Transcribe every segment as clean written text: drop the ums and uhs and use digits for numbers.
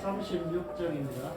436쪽입니다.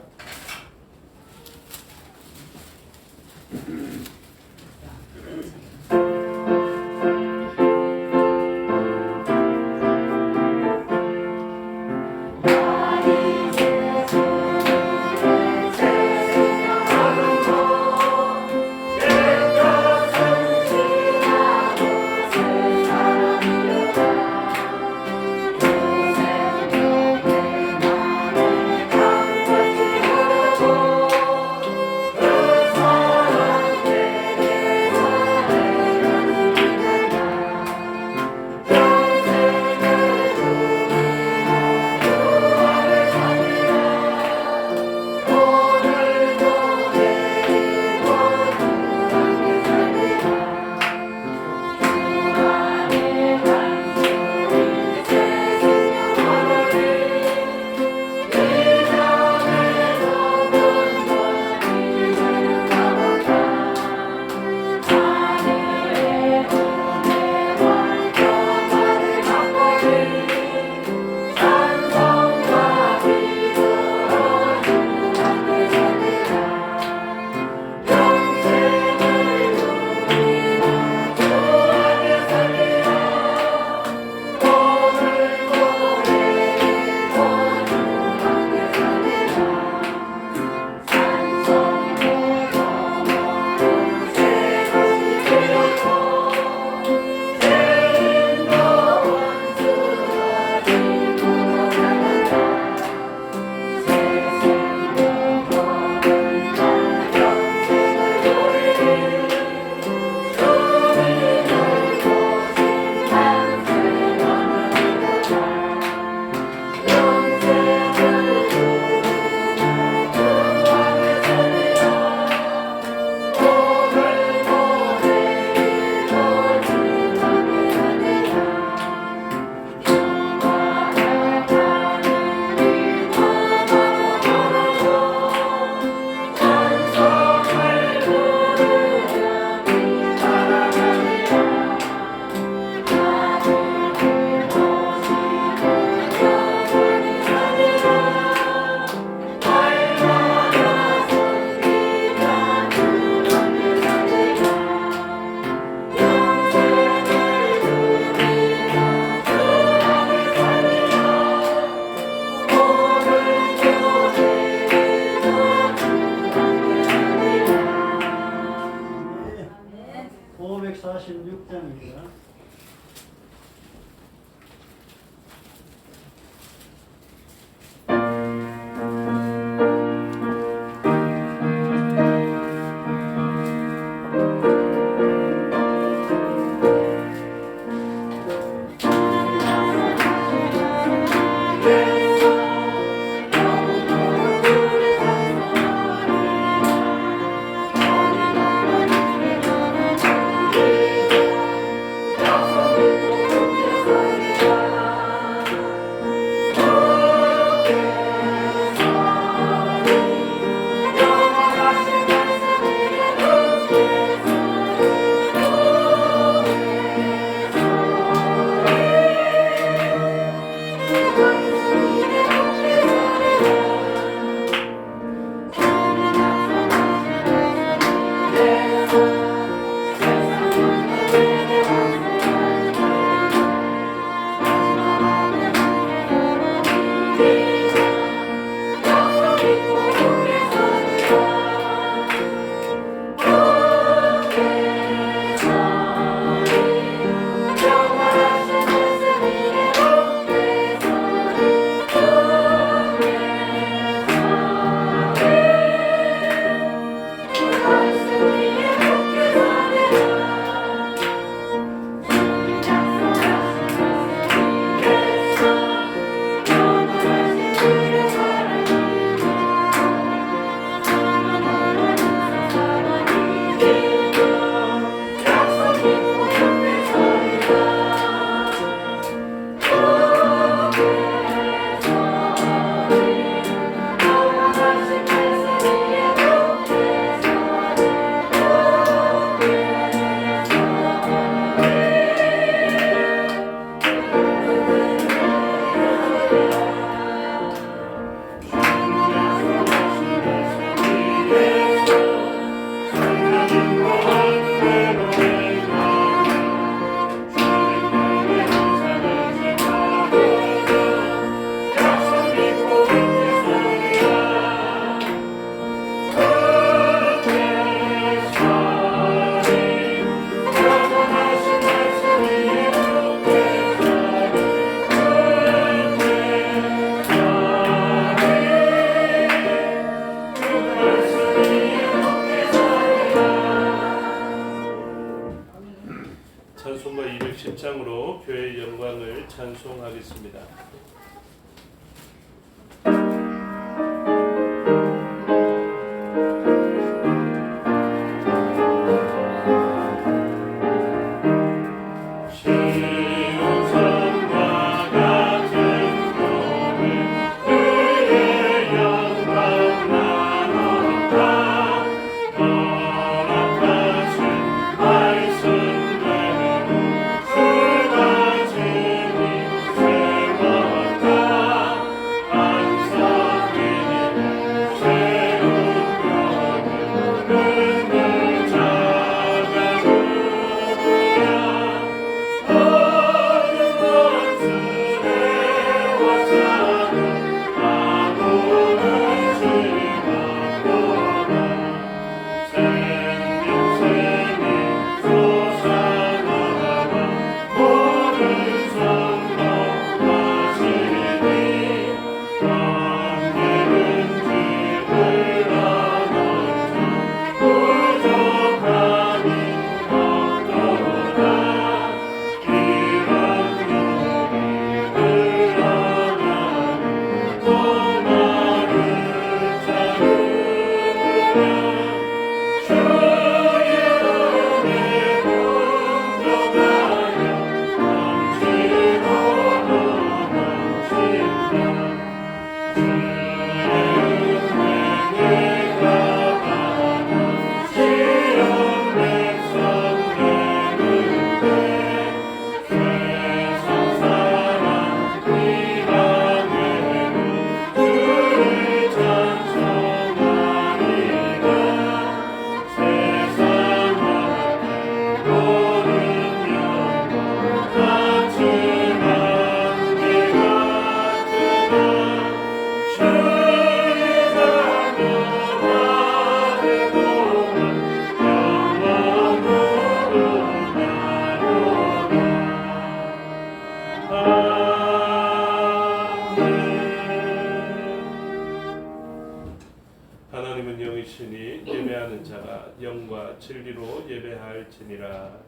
영이시니 예배하는 자가 영과 진리로 예배할지니라.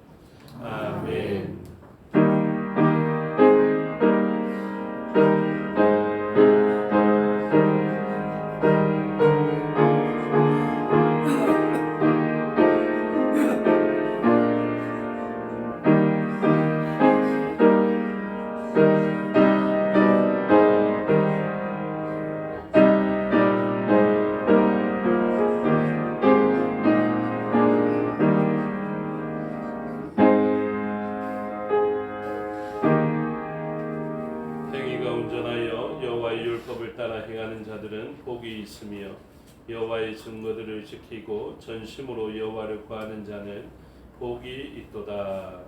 아멘. 복이 있으며 여호와의 증거들을 지키고 전심으로 여호와를 구하는 자는 복이 있도다.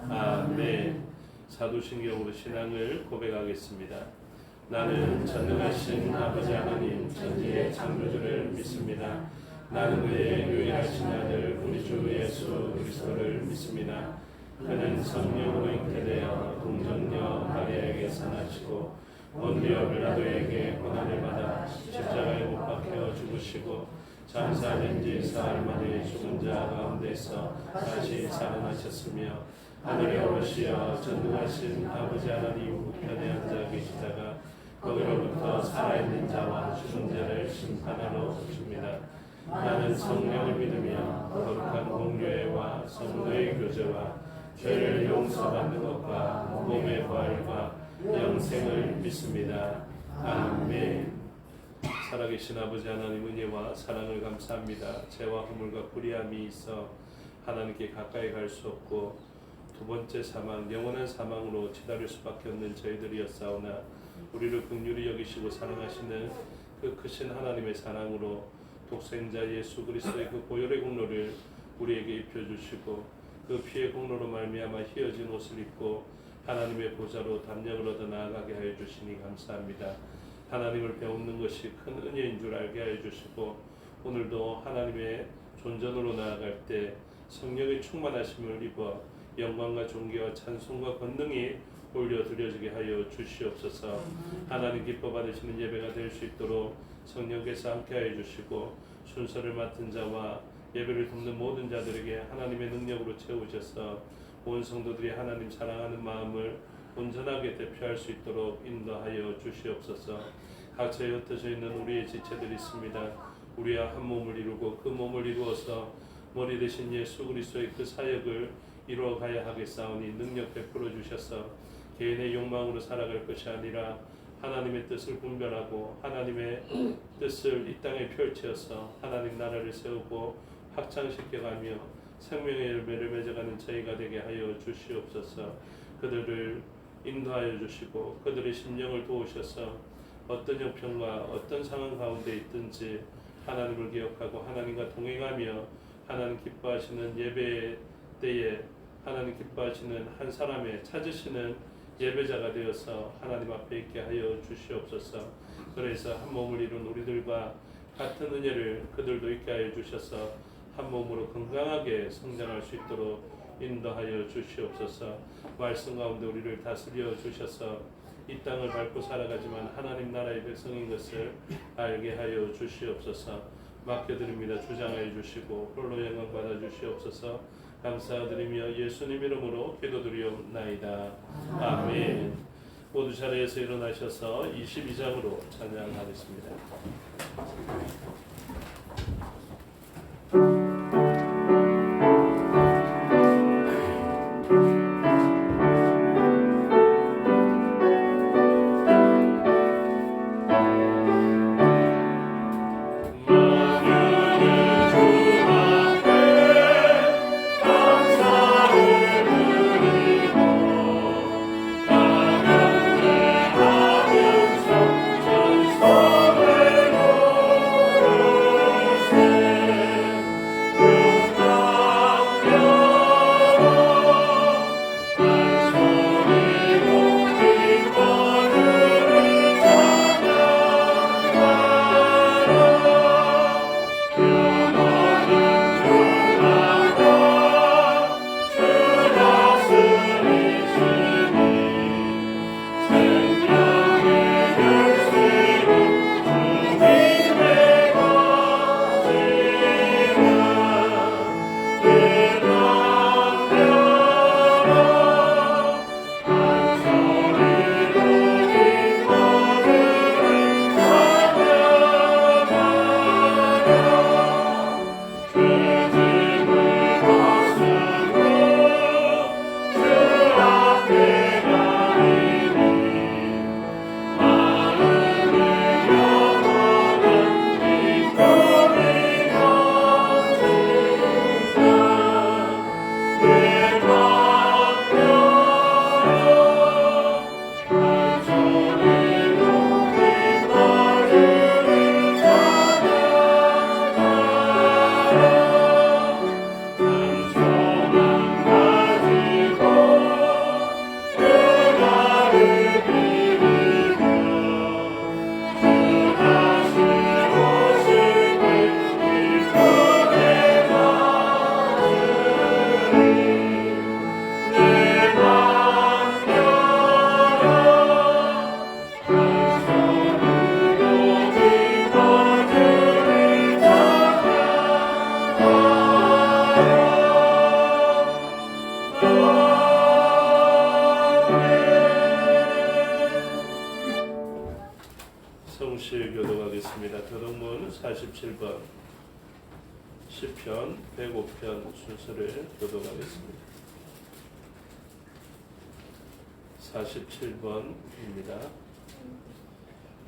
아멘. 사도신경으로 신앙을 고백하겠습니다. 나는 전능하신 아버지 하나님 천지의 창조주를 믿습니다. 나는 그의 유일하신 아들 우리 주 예수 그리스도를 믿습니다. 그는 성령으로 잉태되어 동정녀 마리아에게서 나시고 본디오 빌라도에게 고난을 받아 십자가에 못 박혀 죽으시고 장사된 지 사흘 만에 죽은 자 가운데서 다시 살아나셨으며 하늘에 오르시어 전능하신 아버지 하나님 우편에 앉아 계시다가 거기로부터 살아있는 자와 죽은 자를 심판하러 오십니다. 나는 성령을 믿으며 거룩한 공교회와 성도의 교제와 죄를 용서받는 것과 몸의 부활과 영생을 믿습니다. 아멘. 살아계신 아버지 하나님 은혜와 사랑을 감사합니다. 죄와 허물과 불의함이 있어 하나님께 가까이 갈 수 없고 두 번째 사망, 영원한 사망으로 치달을 수밖에 없는 저희들이었사오나 우리를 긍휼히 여기시고 사랑하시는 그 크신 하나님의 사랑으로 독생자 예수 그리스도의 그 보혈의 공로를 우리에게 입혀주시고 그 피의 공로로 말미암아 휘어진 옷을 입고 하나님의 보좌로 담력을 얻어 나아가게 하여 주시니 감사합니다. 하나님을 배우는 것이 큰 은혜인 줄 알게 하여 주시고 오늘도 하나님의 존전으로 나아갈 때 성령의 충만하심을 입어 영광과 존귀와 찬송과 권능이 올려드려지게 하여 주시옵소서. 하나님 기뻐 받으시는 예배가 될 수 있도록 성령께서 함께 하여 주시고 순서를 맡은 자와 예배를 돕는 모든 자들에게 하나님의 능력으로 채우셔서 온 성도들이 하나님 사랑하는 마음을 온전하게 대표할 수 있도록 인도하여 주시옵소서. 각처에 흩어져 있는 우리의 지체들이 있습니다. 우리와 한 몸을 이루고 그 몸을 이루어서 머리 대신 예수 그리스도의 그 사역을 이루어가야 하겠사오니 능력 베풀어 주셔서 개인의 욕망으로 살아갈 것이 아니라 하나님의 뜻을 분별하고 하나님의 뜻을 이 땅에 펼쳐서 하나님 나라를 세우고 확장시켜가며 생명의 열매를 맺어가는 저희가 되게 하여 주시옵소서. 그들을 인도하여 주시고 그들의 심령을 도우셔서 어떤 형편과 어떤 상황 가운데 있든지 하나님을 기억하고 하나님과 동행하며 하나님 기뻐하시는 예배 때에 하나님 기뻐하시는 한 사람의 찾으시는 예배자가 되어서 하나님 앞에 있게 하여 주시옵소서. 그래서 한 몸을 이룬 우리들과 같은 은혜를 그들도 있게 하여 주셔서 한 몸으로 건강하게 성장할 수 있도록 인도하여 주시옵소서. 말씀 가운데 우리를 다스려 주셔서 이 땅을 밟고 살아가지만 하나님 나라의 백성인 것을 알게 하여 주시옵소서. 맡겨드립니다. 주장하여 주시고 홀로 영광 받아 주시옵소서. 감사드리며 예수님 이름으로 기도드리옵나이다. 아멘. 모두 자리에서 일어나셔서 22장으로 찬양하겠습니다. 전소를 성실 교독하겠습니다. 교독문 47번 시편 105편 순서를 교독하겠습니다. 47번입니다.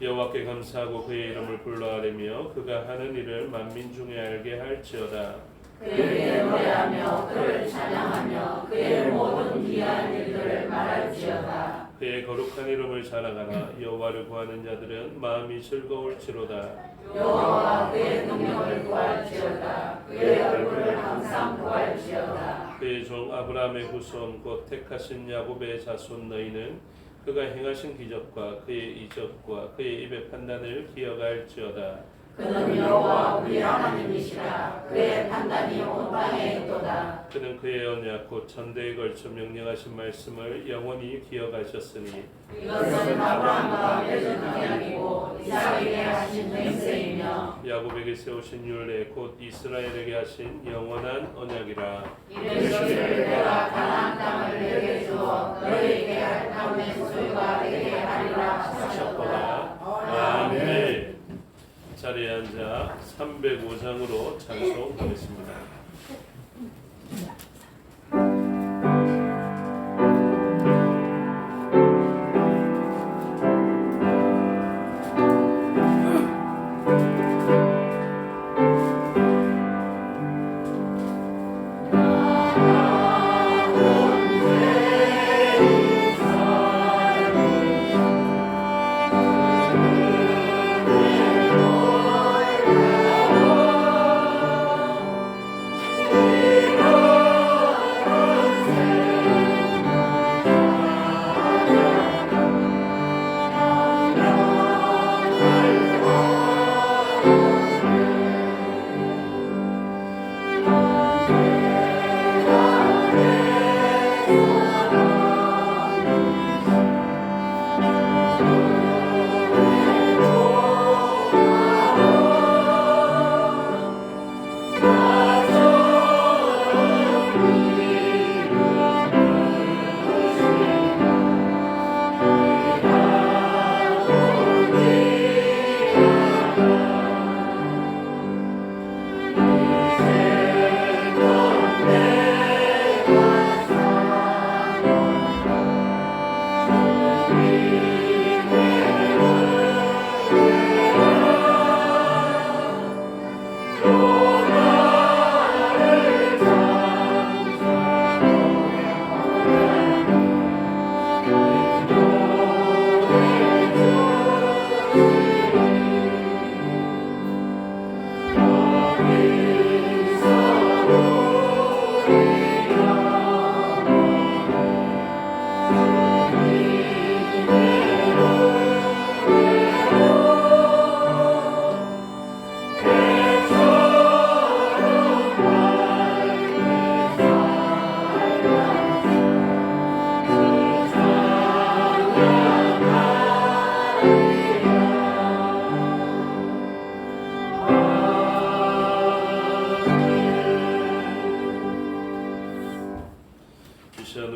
여호와께 감사하고 그의 이름을 불러아뢰며 그가 하는 일을 만민 중에 알게 할지어다. 그에게 노래하며 그를 찬양하며 그의 모든 귀한 일들을 말할지어다. 그의 거룩한 이름을 자랑하라. 여호와를 구하는 자들은 마음이 즐거울지로다. 여호와 그의 능력을 구할지어다. 그의 얼굴을 항상 구할지어다. 그의 종 아브라함의 후손 곧 택하신 야곱의 자손 너희는 그가 행하신 기적과 그의 이적과 그의 입의 판단을 기억할지어다. 그는 여호와 우리 하나님이시라. 그의 판단이 온 땅에 있도다. 그는 그의 언약 곧 천대에 걸쳐 명령하신 말씀을 영원히 기억하셨으니 이것은 아브라함과 맺은 언약이고 이삭에게 하신 맹세이며 야곱에게 세우신 율례 곧 이스라엘에게 하신 영원한 언약이라. 이르시기를 내가 가나안 땅을 내게 주어 너희에게 할 땅의 소유가 되게 하리라 하셨도다. 아멘. 자리에 앉아 305장으로 찬송하겠습니다.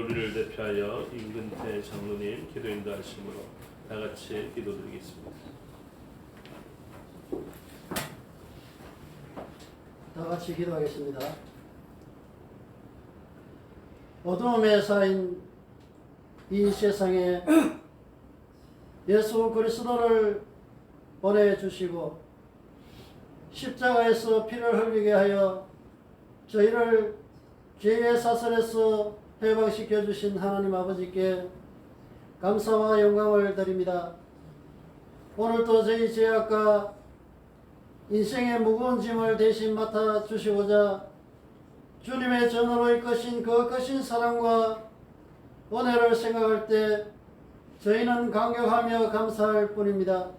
우리를 대표하여 임근태 장로님 기도 인도하심으로 다 같이 기도드리겠습니다. 다 같이 기도하겠습니다. 어두움에 쌓인 이 세상에 예수 그리스도를 보내주시고 십자가에서 피를 흘리게 하여 저희를 죄의 사슬에서 해방시켜 주신 하나님 아버지께 감사와 영광을 드립니다. 오늘도 저희 죄악과 인생의 무거운 짐을 대신 맡아 주시고자 주님의 전으로 이끄신 그 크신 사랑과 은혜를 생각할 때 저희는 감격하며 감사할 뿐입니다.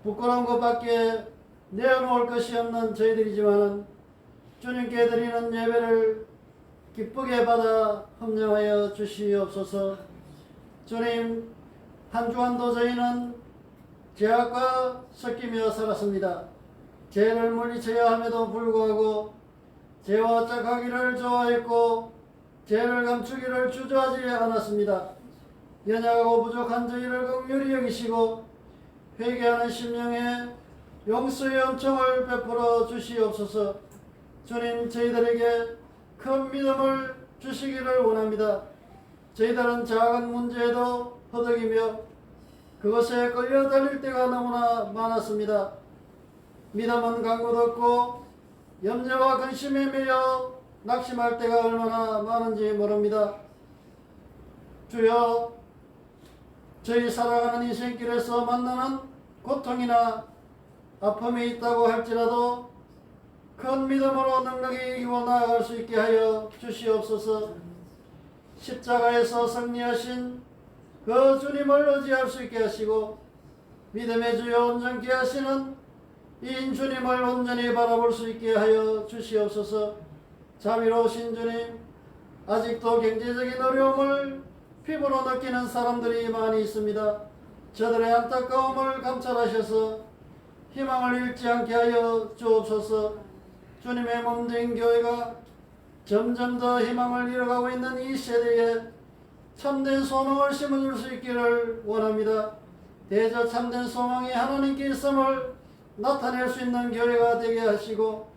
부끄러운 것밖에 내어놓을 것이 없는 저희들이지만 주님께 드리는 예배를 기쁘게 받아 합령하여 주시옵소서. 주님, 한 주간도 저희는 죄악과 섞이며 살았습니다. 죄를 물리쳐야 함에도 불구하고 죄와 짝하기를 좋아했고 죄를 감추기를 주저하지 않았습니다. 연약하고 부족한 저희를 긍휼히 여기시고 회개하는 심령에 용서의 은총을 베풀어 주시옵소서. 주님, 저희들에게 큰 믿음을 주시기를 원합니다. 저희들은 작은 문제에도 허덕이며 그것에 끌려 달릴 때가 너무나 많았습니다. 믿음은 강구 없고 염려와 근심에 매여 낙심할 때가 얼마나 많은지 모릅니다. 주여, 저희 살아가는 인생길에서 만나는 고통이나 아픔이 있다고 할지라도 큰 믿음으로 넉넉히 이기고 나아갈 수 있게 하여 주시옵소서. 십자가에서 승리하신 그 주님을 의지할 수 있게 하시고 믿음의 주여 온전케 하시는 이인 주님을 온전히 바라볼 수 있게 하여 주시옵소서. 자비로우신 주님, 아직도 경제적인 어려움을 피부로 느끼는 사람들이 많이 있습니다. 저들의 안타까움을 감찰하셔서 희망을 잃지 않게 하여 주옵소서. 주님의 몸된 교회가 점점 더 희망을 잃어가고 있는 이 세대에 참된 소망을 심어줄 수 있기를 원합니다. 대저 참된 소망이 하나님께 있음을 나타낼 수 있는 교회가 되게 하시고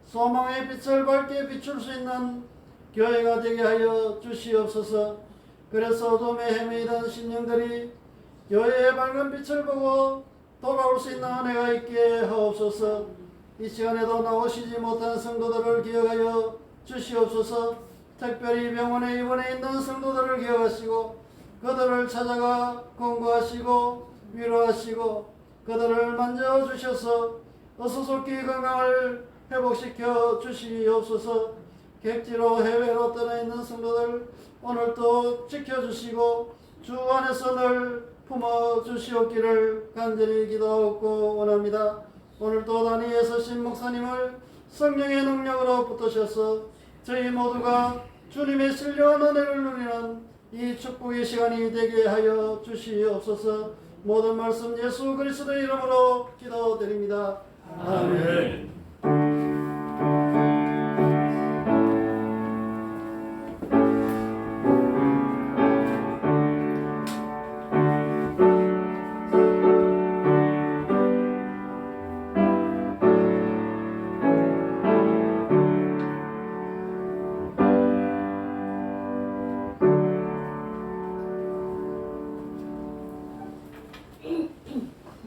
소망의 빛을 밝게 비출 수 있는 교회가 되게 하여 주시옵소서. 그래서 어둠에 헤매이던 심령들이 교회의 밝은 빛을 보고 돌아올 수 있는 은혜가 있게 하옵소서. 이 시간에도 나오시지 못한 성도들을 기억하여 주시옵소서. 특별히 병원에 입원해 있는 성도들을 기억하시고 그들을 찾아가 공부하시고 위로하시고 그들을 만져주셔서 어수속히 건강을 회복시켜 주시옵소서. 객지로 해외로 떠나 있는 성도들 오늘도 지켜주시고 주 안에서 늘 품어주시옵기를 간절히 기도하고 원합니다. 오늘도 단위에 서신 목사님을 성령의 능력으로 붙드셔서 저희 모두가 주님의 신령한 은혜를 누리는 이 축복의 시간이 되게 하여 주시옵소서. 모든 말씀 예수 그리스도의 이름으로 기도드립니다. 아멘.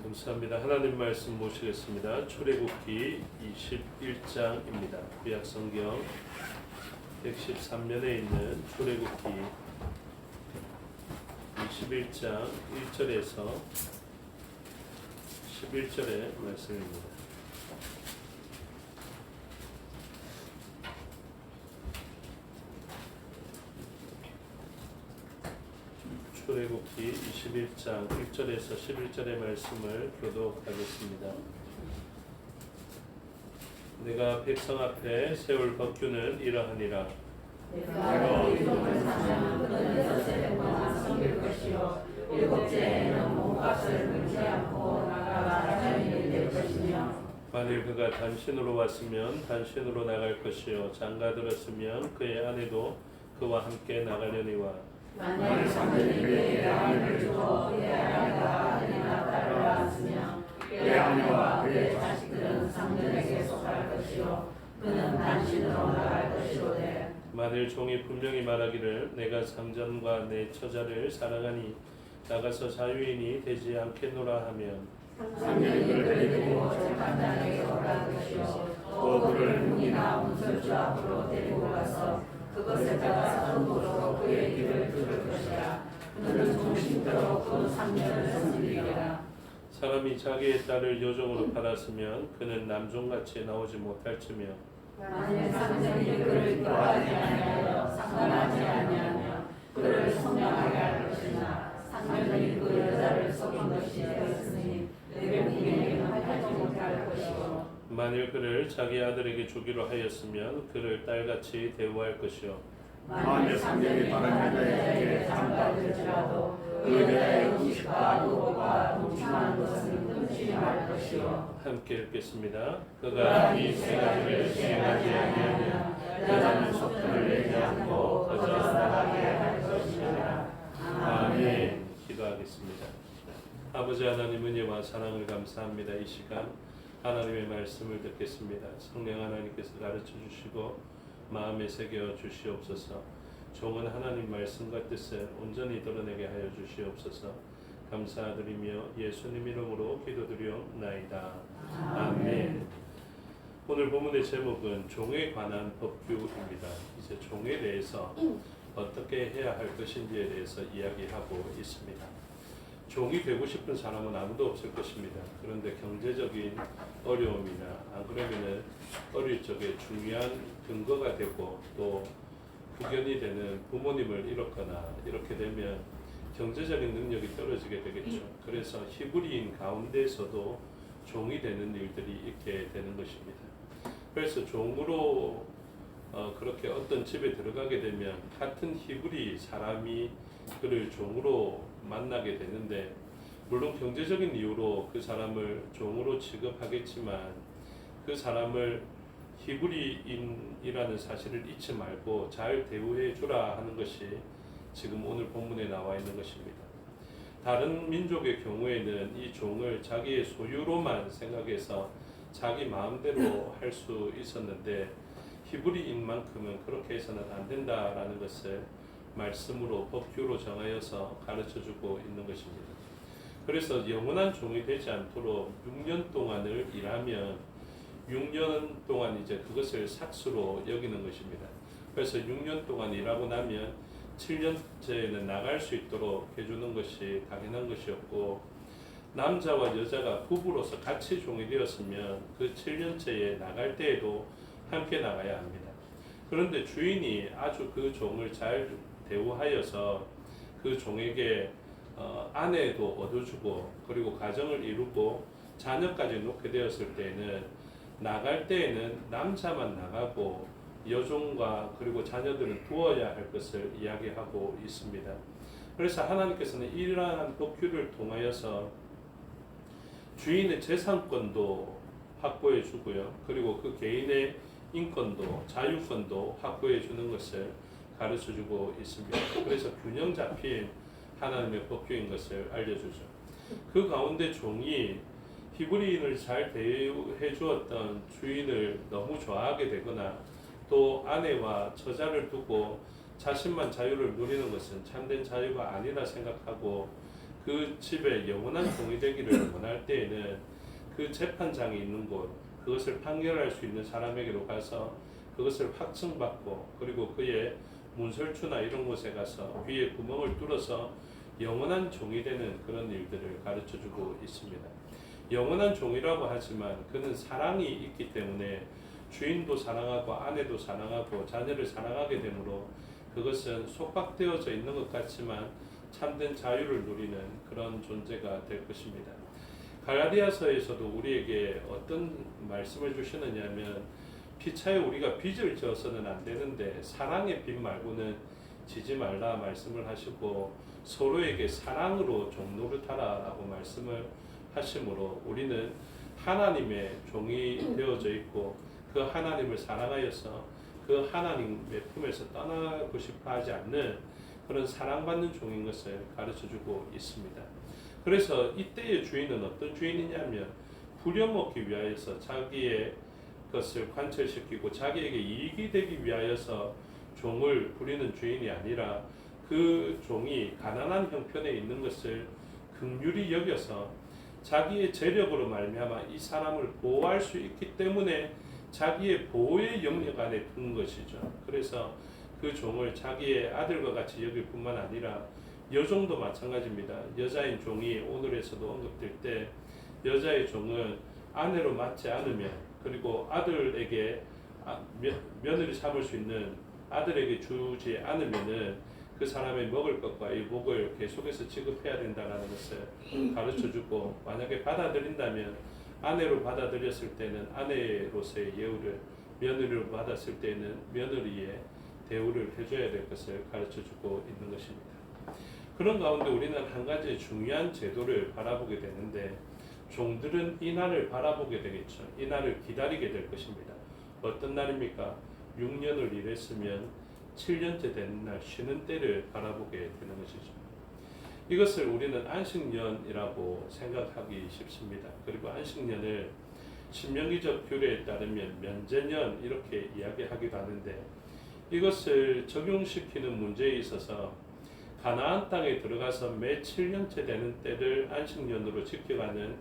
감사합니다. 하나님 말씀 모시겠습니다. 출애굽기 21장입니다. 구약성경 113면에 있는 출애굽기 21장 1절에서 11절의 말씀입니다. 출애굽기 21장 1절에서 11절의 말씀을 교독하겠습니다. 내가 백성 앞에 세울 법규는 이러하니라. 내가 이동을 사면 그는 엿새 동안 섬길 것이요 일곱째에는 몸값을 끊지 않고 나가 자연이 될 것이며 만일 그가 단신으로 왔으면 단신으로 나갈 것이요 장가 들었으면 그의 아내도 그와 함께 나가려니와 만일 상전이 그에게 아내를 주어 그의 아내가 아들이나 딸을 낳았으면 그의 아내와 그의 자식들은 상전에게 속할 것이요 그는 단신으로 나갈 것이로되 만일 종이 분명히 말하기를 내가 상전과 내 처자를 사랑하니 나가서 자유인이 되지 않겠노라 하면 상전이 그를 데리고 재판장에게 오갈 것이요 또 그를 문이나 문설주 앞으로 데리고 가서 그것에다가 손으로 그의 귀를 뚫을 것이라. 그는 종신대로 그 상전을 섬기리라. 사람이 자기의 딸을 여종으로 팔았으면 그는 남종같이 나오지 못할지며 만일 상전이 그를 좋아하지 아니하여 상관하지 아니하며 그를 성령하게 할 것이나 상전이 그 여자를 속인 것이 되었으니 외국인에게는 하지 못할 것이요 만일 그를 자기 아들에게 주기로 하였으면 그를 딸같이 대우할 것이요 만일 상전이 다른 여자에게 장가들지라도 그 여자의 음식과 노고가 동침하는 것은 끊지 말 것이요 함께 읽겠습니다. 그가 이 세 가지를 시행하지 아니하면 여자는 속편을 내지 않고 거저 나가게 할 것이라. 아멘. 기도하겠습니다. 아버지 하나님 은혜와 사랑을 감사합니다. 이 시간 하나님의 말씀을 듣겠습니다. 성령 하나님께서 가르쳐 주시고 마음에 새겨 주시옵소서. 종은 하나님 말씀과 뜻을 온전히 드러내게 하여 주시옵소서. 감사드리며 예수님 이름으로 기도드리옵나이다. 아멘. 오늘 본문의 제목은 종에 관한 법규입니다. 이제 종에 대해서 어떻게 해야 할 것인지에 대해서 이야기하고 있습니다. 종이 되고 싶은 사람은 아무도 없을 것입니다. 그런데 경제적인 어려움이나 안 그러면은 어릴 적에 중요한 근거가 되고 또 국연이 되는 부모님을 잃었거나 이렇게 되면 경제적인 능력이 떨어지게 되겠죠. 그래서 히브리인 가운데서도 종이 되는 일들이 있게 되는 것입니다. 그래서 종으로 그렇게 어떤 집에 들어가게 되면 같은 히브리 사람이 그를 종으로 만나게 되는데, 물론 경제적인 이유로 그 사람을 종으로 취급하겠지만 그 사람을 히브리인이라는 사실을 잊지 말고 잘 대우해 주라 하는 것이 지금 오늘 본문에 나와 있는 것입니다. 다른 민족의 경우에는 이 종을 자기의 소유로만 생각해서 자기 마음대로 할 수 있었는데 히브리인만큼은 그렇게 해서는 안 된다라는 것을 말씀으로 법규로 정하여서 가르쳐주고 있는 것입니다. 그래서 영원한 종이 되지 않도록 6년 동안을 일하면 6년 동안 이제 그것을 삭수로 여기는 것입니다. 그래서 6년 동안 일하고 나면 7년째에는 나갈 수 있도록 해주는 것이 당연한 것이었고, 남자와 여자가 부부로서 같이 종이 되었으면 그 7년째에 나갈 때에도 함께 나가야 합니다. 그런데 주인이 아주 그 종을 잘 대우하여서 그 종에게 아내도 얻어주고 그리고 가정을 이루고 자녀까지 놓게 되었을 때에는 나갈 때에는 남자만 나가고 여종과 그리고 자녀들은 두어야 할 것을 이야기하고 있습니다. 그래서 하나님께서는 이러한 법규를 통하여서 주인의 재산권도 확보해 주고요. 그리고 그 개인의 인권도 자유권도 확보해 주는 것을 가르쳐 주고 있습니다. 그래서 균형 잡힌 하나님의 법규인 것을 알려주죠. 그 가운데 종이 히브리인을 잘 대우해 주었던 주인을 너무 좋아하게 되거나 또 아내와 처자를 두고 자신만 자유를 누리는 것은 참된 자유가 아니라 생각하고 그 집에 영원한 종이 되기를 원할 때에는 그 재판장이 있는 곳, 그것을 판결할 수 있는 사람에게로 가서 그것을 확증받고 그리고 그의 문설주나 이런 곳에 가서 귀에 구멍을 뚫어서 영원한 종이 되는 그런 일들을 가르쳐주고 있습니다. 영원한 종이라고 하지만 그는 사랑이 있기 때문에 주인도 사랑하고 아내도 사랑하고 자녀를 사랑하게 되므로 그것은 속박되어져 있는 것 같지만 참된 자유를 누리는 그런 존재가 될 것입니다. 갈라디아서에서도 우리에게 어떤 말씀을 주시느냐 하면 피차에 우리가 빚을 져서는 안 되는데 사랑의 빚 말고는 지지 말라 말씀을 하시고 서로에게 사랑으로 종 노릇하라라고 말씀을 하시므로 우리는 하나님의 종이 되어져 있고 그 하나님을 사랑하여서 그 하나님의 품에서 떠나고 싶어 하지 않는 그런 사랑받는 종인 것을 가르쳐주고 있습니다. 그래서 이때의 주인은 어떤 주인이냐면 부려먹기 위하여서 자기의 것을 관철시키고 자기에게 이익이 되기 위하여서 종을 부리는 주인이 아니라 그 종이 가난한 형편에 있는 것을 긍휼히 여겨서 자기의 재력으로 말미암아 이 사람을 보호할 수 있기 때문에 자기의 보호의 영역 안에 둔 것이죠. 그래서 그 종을 자기의 아들과 같이 여길 뿐만 아니라 여종도 마찬가지입니다. 여자인 종이 오늘에서도 언급될 때 여자의 종은 아내로 맞지 않으면 그리고 아들에게 며느리 삼을 수 있는 아들에게 주지 않으면은 그 사람의 먹을 것과 이 복을 계속해서 지급해야 된다는 것을 가르쳐주고, 만약에 받아들인다면 아내로 받아들였을 때는 아내로서의 예우를, 며느리로 받았을 때는 며느리의 대우를 해줘야 될 것을 가르쳐주고 있는 것입니다. 그런 가운데 우리는 한 가지 중요한 제도를 바라보게 되는데 종들은 이 날을 바라보게 되겠죠. 이 날을 기다리게 될 것입니다. 어떤 날입니까? 6년을 일했으면 7년째 되는 날 쉬는 때를 바라보게 되는 것이죠. 이것을 우리는 안식년이라고 생각하기 쉽습니다. 그리고 안식년을 신명기적 규례에 따르면 면제년 이렇게 이야기하기도 하는데, 이것을 적용시키는 문제에 있어서 가나안 땅에 들어가서 매 7년째 되는 때를 안식년으로 지켜가는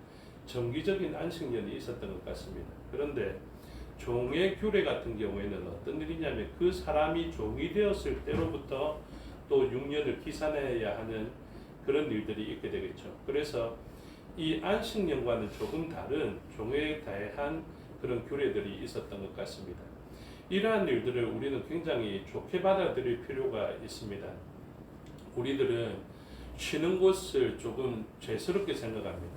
정기적인 안식년이 있었던 것 같습니다. 그런데 종의 규례 같은 경우에는 어떤 일이냐면, 그 사람이 종이 되었을 때로부터 또 6년을 기산해야 하는 그런 일들이 있게 되겠죠. 그래서 이 안식년과는 조금 다른 종에 대한 그런 규례들이 있었던 것 같습니다. 이러한 일들을 우리는 굉장히 좋게 받아들일 필요가 있습니다. 우리들은 쉬는 것을 조금 죄스럽게 생각합니다.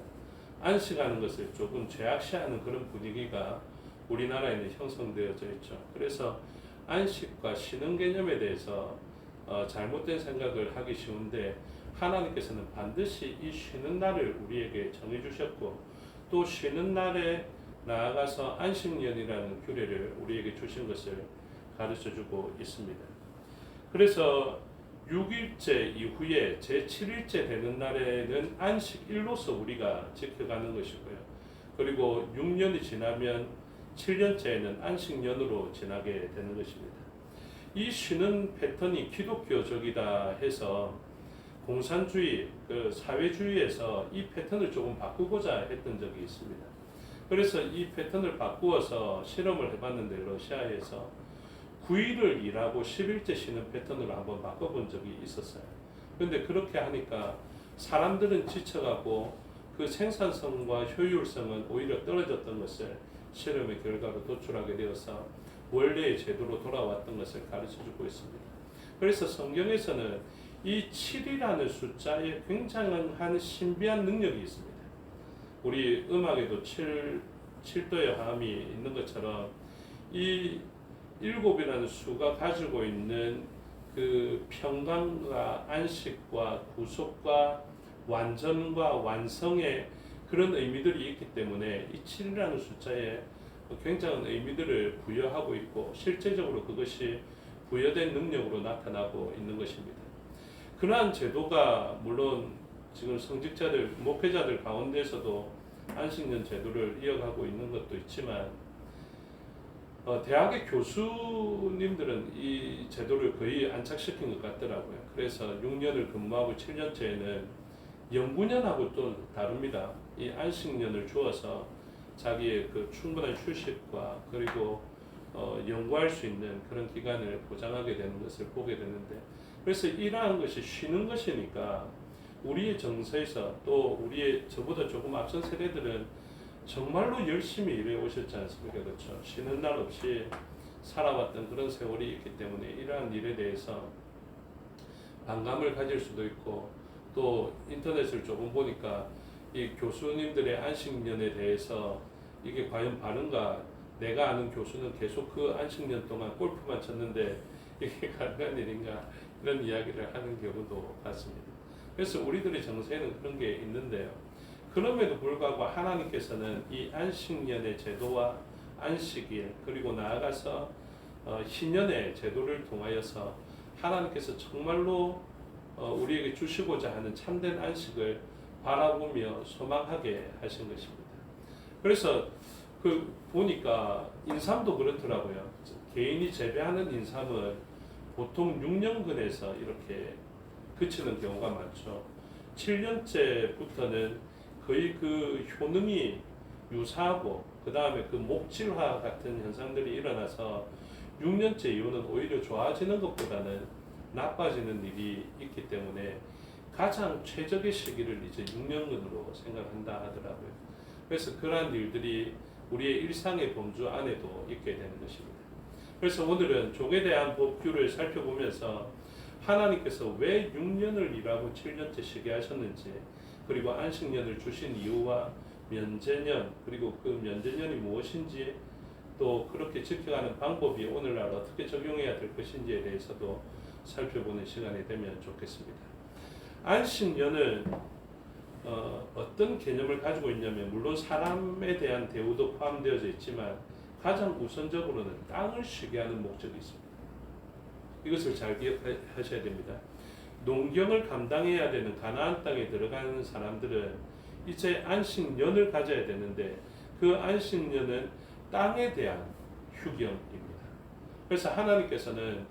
안식하는 것을 조금 죄악시하는 그런 분위기가 우리나라에는 형성되어져 있죠. 그래서 안식과 쉬는 개념에 대해서 잘못된 생각을 하기 쉬운데, 하나님께서는 반드시 이 쉬는 날을 우리에게 정해주셨고, 또 쉬는 날에 나아가서 안식년이라는 규례를 우리에게 주신 것을 가르쳐주고 있습니다. 그래서 6일째 이후에 제7일째 되는 날에는 안식일로서 우리가 지켜가는 것이고요. 그리고 6년이 지나면 7년째에는 안식년으로 지나게 되는 것입니다. 이 쉬는 패턴이 기독교적이다 해서 공산주의, 사회주의에서 이 패턴을 조금 바꾸고자 했던 적이 있습니다. 그래서 이 패턴을 바꾸어서 실험을 해봤는데, 러시아에서 9일을 일하고 10일째 쉬는 패턴으로 한번 바꿔본 적이 있었어요. 그런데 그렇게 하니까 사람들은 지쳐가고 그 생산성과 효율성은 오히려 떨어졌던 것을 실험의 결과로 도출하게 되어서 원래의 제도로 돌아왔던 것을 가르쳐주고 있습니다. 그래서 성경에서는 이 7이라는 숫자에 굉장한 신비한 능력이 있습니다. 우리 음악에도 7도의 화음이 있는 것처럼 이 7이라는 수가 가지고 있는 그 평강과 안식과 구속과 완전과 완성의 그런 의미들이 있기 때문에 이 7이라는 숫자에 굉장한 의미들을 부여하고 있고, 실제적으로 그것이 부여된 능력으로 나타나고 있는 것입니다. 그러한 제도가 물론 지금 성직자들, 목회자들 가운데서도 안식년 제도를 이어가고 있는 것도 있지만, 대학의 교수님들은 이 제도를 거의 안착시킨 것 같더라고요. 그래서 6년을 근무하고 7년째에는 연구년하고 또 다릅니다. 이 안식년을 주어서 자기의 그 충분한 휴식과 그리고 연구할 수 있는 그런 기간을 보장하게 되는 것을 보게 되는데, 그래서 이러한 것이 쉬는 것이니까 우리의 정서에서, 또 우리의 저보다 조금 앞선 세대들은 정말로 열심히 일해 오셨지 않습니까? 그렇죠? 쉬는 날 없이 살아왔던 그런 세월이 있기 때문에 이러한 일에 대해서 반감을 가질 수도 있고, 또 인터넷을 조금 보니까 이 교수님들의 안식년에 대해서 이게 과연 바른가, 내가 아는 교수는 계속 그 안식년 동안 골프만 쳤는데 이게 가능한 일인가, 이런 이야기를 하는 경우도 봤습니다. 그래서 우리들의 정서에는 그런 게 있는데요. 그럼에도 불구하고 하나님께서는 이 안식년의 제도와 안식일, 그리고 나아가서 희년의 제도를 통하여서 하나님께서 정말로 우리에게 주시고자 하는 참된 안식을 바라보며 소망하게 하신 것입니다. 그래서 그 보니까 인삼도 그렇더라고요. 개인이 재배하는 인삼은 보통 6년근에서 이렇게 그치는 경우가 많죠. 7년째부터는 거의 그 효능이 유사하고, 그 다음에 그 목질화 같은 현상들이 일어나서 6년째 이후는 오히려 좋아지는 것보다는 나빠지는 일이 있기 때문에 가장 최적의 시기를 이제 6년근으로 생각한다 하더라고요. 그래서 그러한 일들이 우리의 일상의 범주 안에도 있게 되는 것입니다. 그래서 오늘은 종에 대한 법규를 살펴보면서 하나님께서 왜 6년을 일하고 7년째 쉬게 하셨는지, 그리고 안식년을 주신 이유와 면제년, 그리고 그 면제년이 무엇인지, 또 그렇게 지켜가는 방법이 오늘날 어떻게 적용해야 될 것인지에 대해서도 살펴보는 시간이 되면 좋겠습니다. 안식년은 어떤 개념을 가지고 있냐면, 물론 사람에 대한 대우도 포함되어져 있지만 가장 우선적으로는 땅을 쉬게 하는 목적이 있습니다. 이것을 잘 기억하셔야 됩니다. 농경을 감당해야 되는 가나안 땅에 들어가는 사람들은 이제 안식년을 가져야 되는데 그 안식년은 땅에 대한 휴경입니다. 그래서 하나님께서는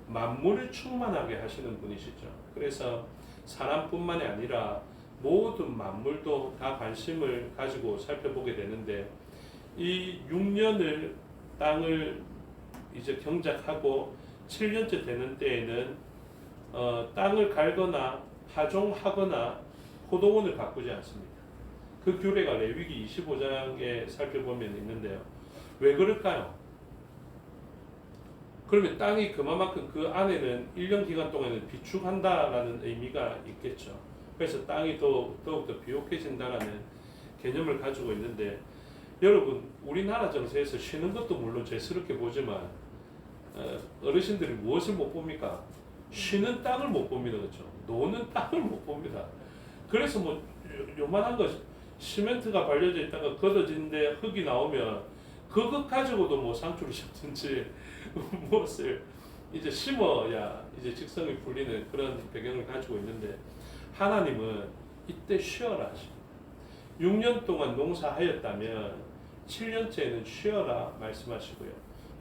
만물을 충만하게 하시는 분이시죠. 그래서 사람뿐만이 아니라 모든 만물도 다 관심을 가지고 살펴보게 되는데 이 6년을 땅을 이제 경작하고 7년째 되는 때에는 땅을 갈거나 파종하거나 포도원을 바꾸지 않습니다. 그 규례가 레위기 25장에 살펴보면 있는데요. 왜 그럴까요? 그러면 땅이 그만큼 그 안에는 1년 기간 동안은 비축한다라는 의미가 있겠죠. 그래서 땅이 더욱더 비옥해진다라는 개념을 가지고 있는데 여러분 우리나라 정세에서 쉬는 것도 물론 죄스럽게 보지만 어르신들이 무엇을 못 봅니까? 쉬는 땅을 못 봅니다. 그렇죠? 노는 땅을 못 봅니다. 그래서 뭐 요만한 거 시멘트가 발려져 있다가 걷어진데 흙이 나오면 그것 가지고도 뭐 상추를 심든지 무엇을 이제 심어야 이제 직성이 풀리는 그런 배경을 가지고 있는데 하나님은 이때 쉬어라 하십니다. 6년 동안 농사하였다면 7년째에는 쉬어라 말씀하시고요.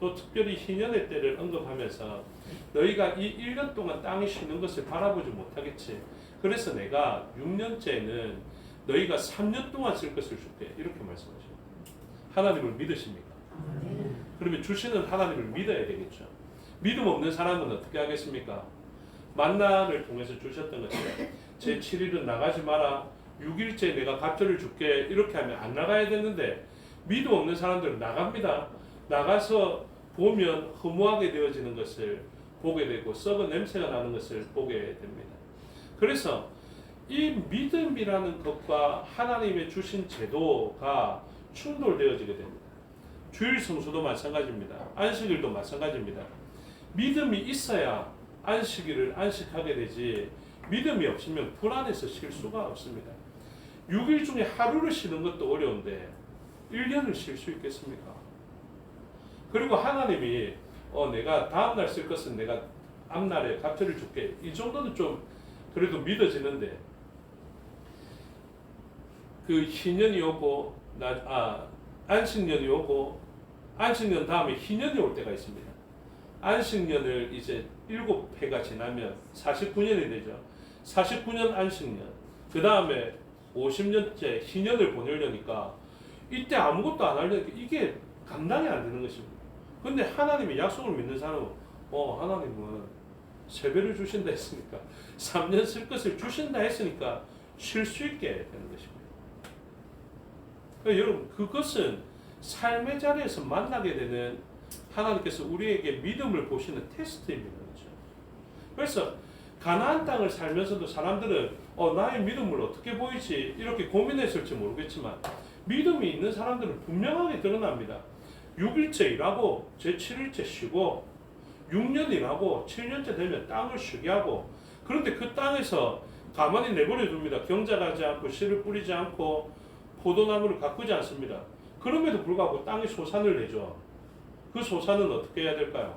또 특별히 희년의 때를 언급하면서 너희가 이 1년 동안 땅이 쉬는 것을 바라보지 못하겠지. 그래서 내가 6년째에는 너희가 3년 동안 쓸 것을 줄게. 이렇게 말씀하십니다. 하나님을 믿으십니까? 그러면 주시는 하나님을 믿어야 되겠죠. 믿음 없는 사람은 어떻게 하겠습니까? 만나를 통해서 주셨던 것처럼 제 7일은 나가지 마라. 6일째 내가 갑절을 줄게. 이렇게 하면 안 나가야 되는데 믿음 없는 사람들은 나갑니다. 나가서 보면 허무하게 되어지는 것을 보게 되고 썩은 냄새가 나는 것을 보게 됩니다. 그래서 이 믿음이라는 것과 하나님의 주신 제도가 충돌되어지게 됩니다. 주일 성수도 마찬가지입니다. 안식일도 마찬가지입니다. 믿음이 있어야 안식일을 안식하게 되지 믿음이 없으면 불안해서 쉴 수가 없습니다. 6일 중에 하루를 쉬는 것도 어려운데 1년을 쉴 수 있겠습니까? 그리고 하나님이 내가 다음날 쓸 것은 내가 앞날에 갑절을 줄게. 이 정도는 좀 그래도 믿어지는데 그 희년이 오고 안식년이 오고 안식년 다음에 희년이 올 때가 있습니다. 안식년을 이제 7회가 지나면 49년이 되죠. 49년 안식년 그 다음에 50년째 희년을 보내려니까 이때 아무것도 안 하려니까 이게 감당이 안 되는 것입니다. 근데 하나님의 약속을 믿는 사람은 하나님은 세배를 주신다 했으니까 3년 쓸 것을 주신다 했으니까 쉴 수 있게 되는 것입니다. 그러니까 여러분 그것은 삶의 자리에서 만나게 되는 하나님께서 우리에게 믿음을 보시는 테스트입니다. 그렇죠? 그래서 가나안 땅을 살면서도 사람들은 나의 믿음을 어떻게 보이지 이렇게 고민했을지 모르겠지만 믿음이 있는 사람들은 분명하게 드러납니다. 6일째 일하고 제7일째 쉬고 6년 일하고 7년째 되면 땅을 쉬게 하고 그런데 그 땅에서 가만히 내버려 둡니다. 경작하지 않고 씨를 뿌리지 않고 포도나무를 가꾸지 않습니다. 그럼에도 불구하고 땅이 소산을 내죠. 그 소산은 어떻게 해야 될까요?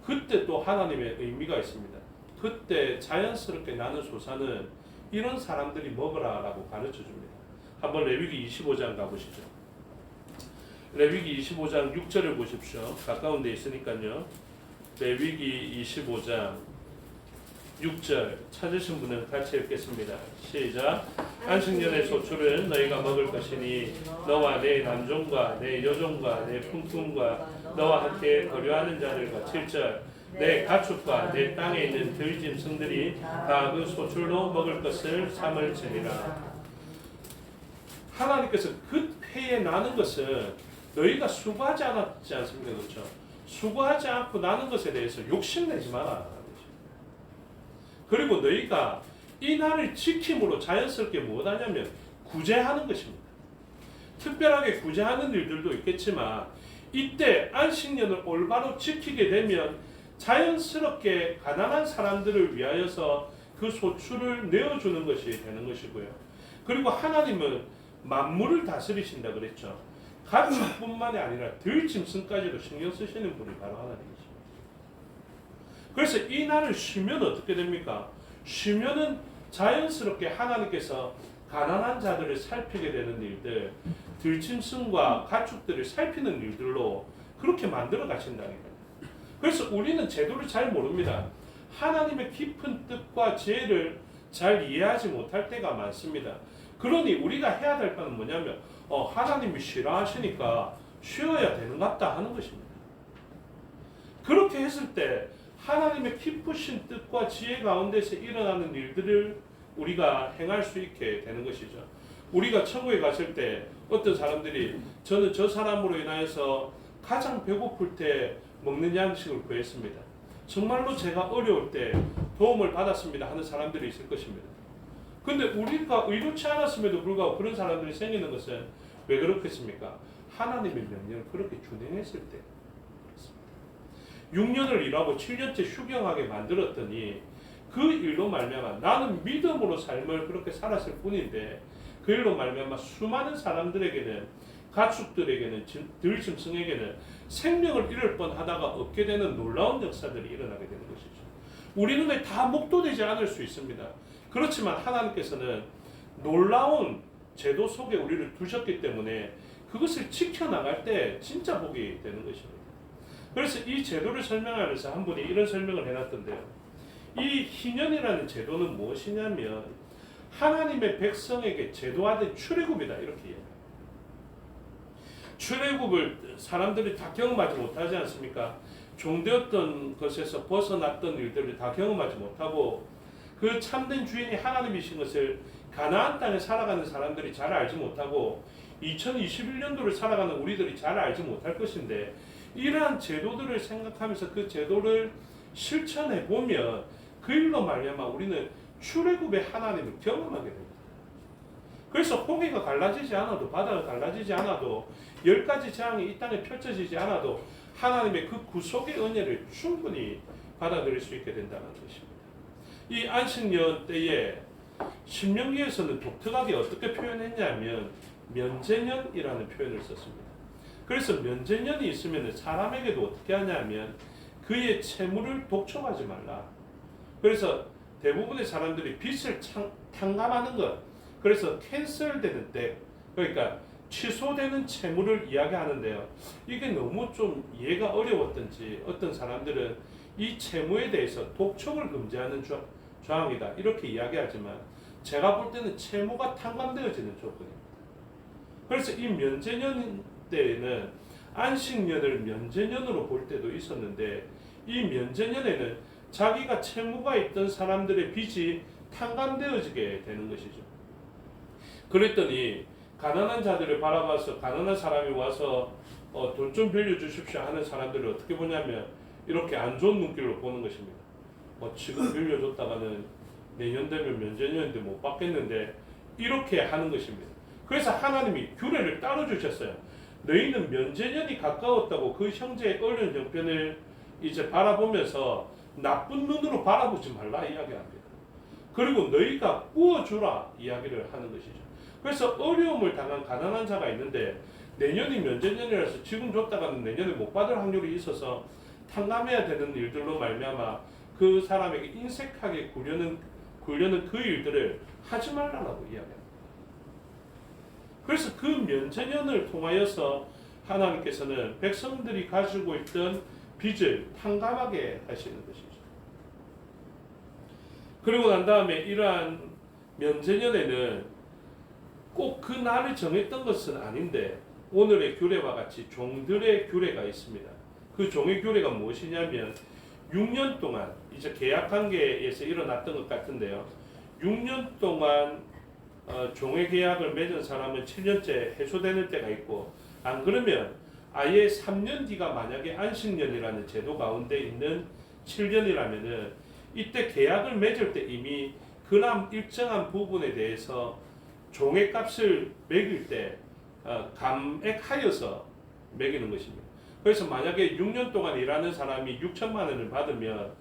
그때 또 하나님의 의미가 있습니다. 그때 자연스럽게 나는 소산은 이런 사람들이 먹으라라고 가르쳐 줍니다. 한번 레위기 25장 가보시죠. 레위기 25장 6절을 보십시오. 가까운 데 있으니까요. 레위기 25장 6절 찾으신 분은 같이 읽겠습니다. 시작. 안식년의 소출은 너희가 먹을 것이니 너와 내 남종과 내 여종과 내 품품과 너와 함께 거류하는 자들과 7절 내 가축과 내 땅에 있는 들짐승들이 다 그 소출로 먹을 것을 삼을지니라. 하나님께서 그 해에 나는 것은 너희가 수고하지 않았지 않습니까? 그렇죠? 수고하지 않고 나는 것에 대해서 욕심내지 마라. 그리고 너희가 이 날을 지킴으로 자연스럽게 무엇하냐면 구제하는 것입니다. 특별하게 구제하는 일들도 있겠지만 이때 안식년을 올바로 지키게 되면 자연스럽게 가난한 사람들을 위하여서 그 소출을 내어주는 것이 되는 것이고요. 그리고 하나님은 만물을 다스리신다 그랬죠. 가축뿐만이 아니라 들짐승까지도 신경 쓰시는 분이 바로 하나님이십니다. 그래서 이 날을 쉬면 어떻게 됩니까? 쉬면은 자연스럽게 하나님께서 가난한 자들을 살피게 되는 일들, 들짐승과 가축들을 살피는 일들로 그렇게 만들어 가신다는 거예요. 그래서 우리는 제도를 잘 모릅니다. 하나님의 깊은 뜻과 지혜를 잘 이해하지 못할 때가 많습니다. 그러니 우리가 해야 될 바는 뭐냐면 하나님이 싫어하시니까 쉬어야 되는 것 같다 하는 것입니다. 그렇게 했을 때 하나님의 깊으신 뜻과 지혜 가운데서 일어나는 일들을 우리가 행할 수 있게 되는 것이죠. 우리가 천국에 갔을 때 어떤 사람들이 저는 저 사람으로 인하여서 가장 배고플 때 먹는 양식을 구했습니다. 정말로 제가 어려울 때 도움을 받았습니다 하는 사람들이 있을 것입니다. 근데 우리가 의롭지 않았음에도 불구하고 그런 사람들이 생기는 것은 왜 그렇겠습니까? 하나님의 명령을 그렇게 준행했을 때 그렇습니다. 6년을 일하고 7년째 휴경하게 만들었더니 그 일로 말미암아 나는 믿음으로 삶을 그렇게 살았을 뿐인데 그 일로 말미암아 수많은 사람들에게는 가축들에게는 들짐승에게는 생명을 잃을 뻔하다가 얻게 되는 놀라운 역사들이 일어나게 되는 것이죠. 우리 눈에 다 목도되지 않을 수 있습니다. 그렇지만 하나님께서는 놀라운 제도 속에 우리를 두셨기 때문에 그것을 지켜나갈 때 진짜 복이 되는 것입니다. 그래서 이 제도를 설명하면서 한 분이 이런 설명을 해놨던데요. 이 희년이라는 제도는 무엇이냐면 하나님의 백성에게 제도화된 출애굽이다 이렇게 얘기해요. 출애굽을 사람들이 다 경험하지 못하지 않습니까? 종되었던 것에서 벗어났던 일들을 다 경험하지 못하고 그 참된 주인이 하나님이신 것을 가나안 땅에 살아가는 사람들이 잘 알지 못하고 2021년도를 살아가는 우리들이 잘 알지 못할 것인데 이러한 제도들을 생각하면서 그 제도를 실천해 보면 그 일로 말미암아 우리는 출애굽의 하나님을 경험하게 됩니다. 그래서 홍해가 갈라지지 않아도 바다가 갈라지지 않아도 10가지 재앙이 이 땅에 펼쳐지지 않아도 하나님의 그 구속의 은혜를 충분히 받아들일 수 있게 된다는 것입니다. 이 안식년 때에 신명기에서는 독특하게 어떻게 표현했냐면 면제년이라는 표현을 썼습니다. 그래서 면제년이 있으면 사람에게도 어떻게 하냐면 그의 채무를 독촉하지 말라. 그래서 대부분의 사람들이 빚을 탕감하는 것, 그래서 캔슬되는 때, 그러니까 취소되는 채무를 이야기하는데요. 이게 너무 좀 이해가 어려웠던지 어떤 사람들은 이 채무에 대해서 독촉을 금지하는 조항이다 이렇게 이야기하지만 제가 볼 때는 채무가 탕감되어지는 조건입니다. 그래서 이 면제년 때에는 안식년을 면제년으로 볼 때도 있었는데 이 면제년에는 자기가 채무가 있던 사람들의 빚이 탕감되어지게 되는 것이죠. 그랬더니 가난한 자들을 바라봐서 가난한 사람이 와서 돈 좀 빌려주십시오 하는 사람들을 어떻게 보냐면 이렇게 안 좋은 눈길로 보는 것입니다. 지금 빌려줬다가는 내년 되면 면제년인데 못 받겠는데 이렇게 하는 것입니다. 그래서 하나님이 규례를 따로 주셨어요. 너희는 면제년이 가까웠다고 그 형제의 어려운 형편을 이제 바라보면서 나쁜 눈으로 바라보지 말라 이야기합니다. 그리고 너희가 구워주라 이야기를 하는 것이죠. 그래서 어려움을 당한 가난한 자가 있는데 내년이 면제년이라서 지금 줬다가는 내년에 못 받을 확률이 있어서 탕감해야 되는 일들로 말미암아 그 사람에게 인색하게 굴려는 그 일들을 하지 말라고 이야기합니다. 그래서 그 면제년을 통하여서 하나님께서는 백성들이 가지고 있던 빚을 탕감하게 하시는 것이죠. 그리고 난 다음에 이러한 면제년에는 꼭 그 날을 정했던 것은 아닌데 오늘의 규례와 같이 종들의 규례가 있습니다. 그 종의 규례가 무엇이냐면 6년 동안 이제 계약관계에서 일어났던 것 같은데요. 6년 동안 종의 계약을 맺은 사람은 7년째 해소되는 때가 있고 안 그러면 아예 3년 뒤가 만약에 안식년이라는 제도 가운데 있는 7년이라면은 이때 계약을 맺을 때 이미 그남 일정한 부분에 대해서 종의 값을 매길 때 감액하여서 매기는 것입니다. 그래서 만약에 6년 동안 일하는 사람이 6천만 원을 받으면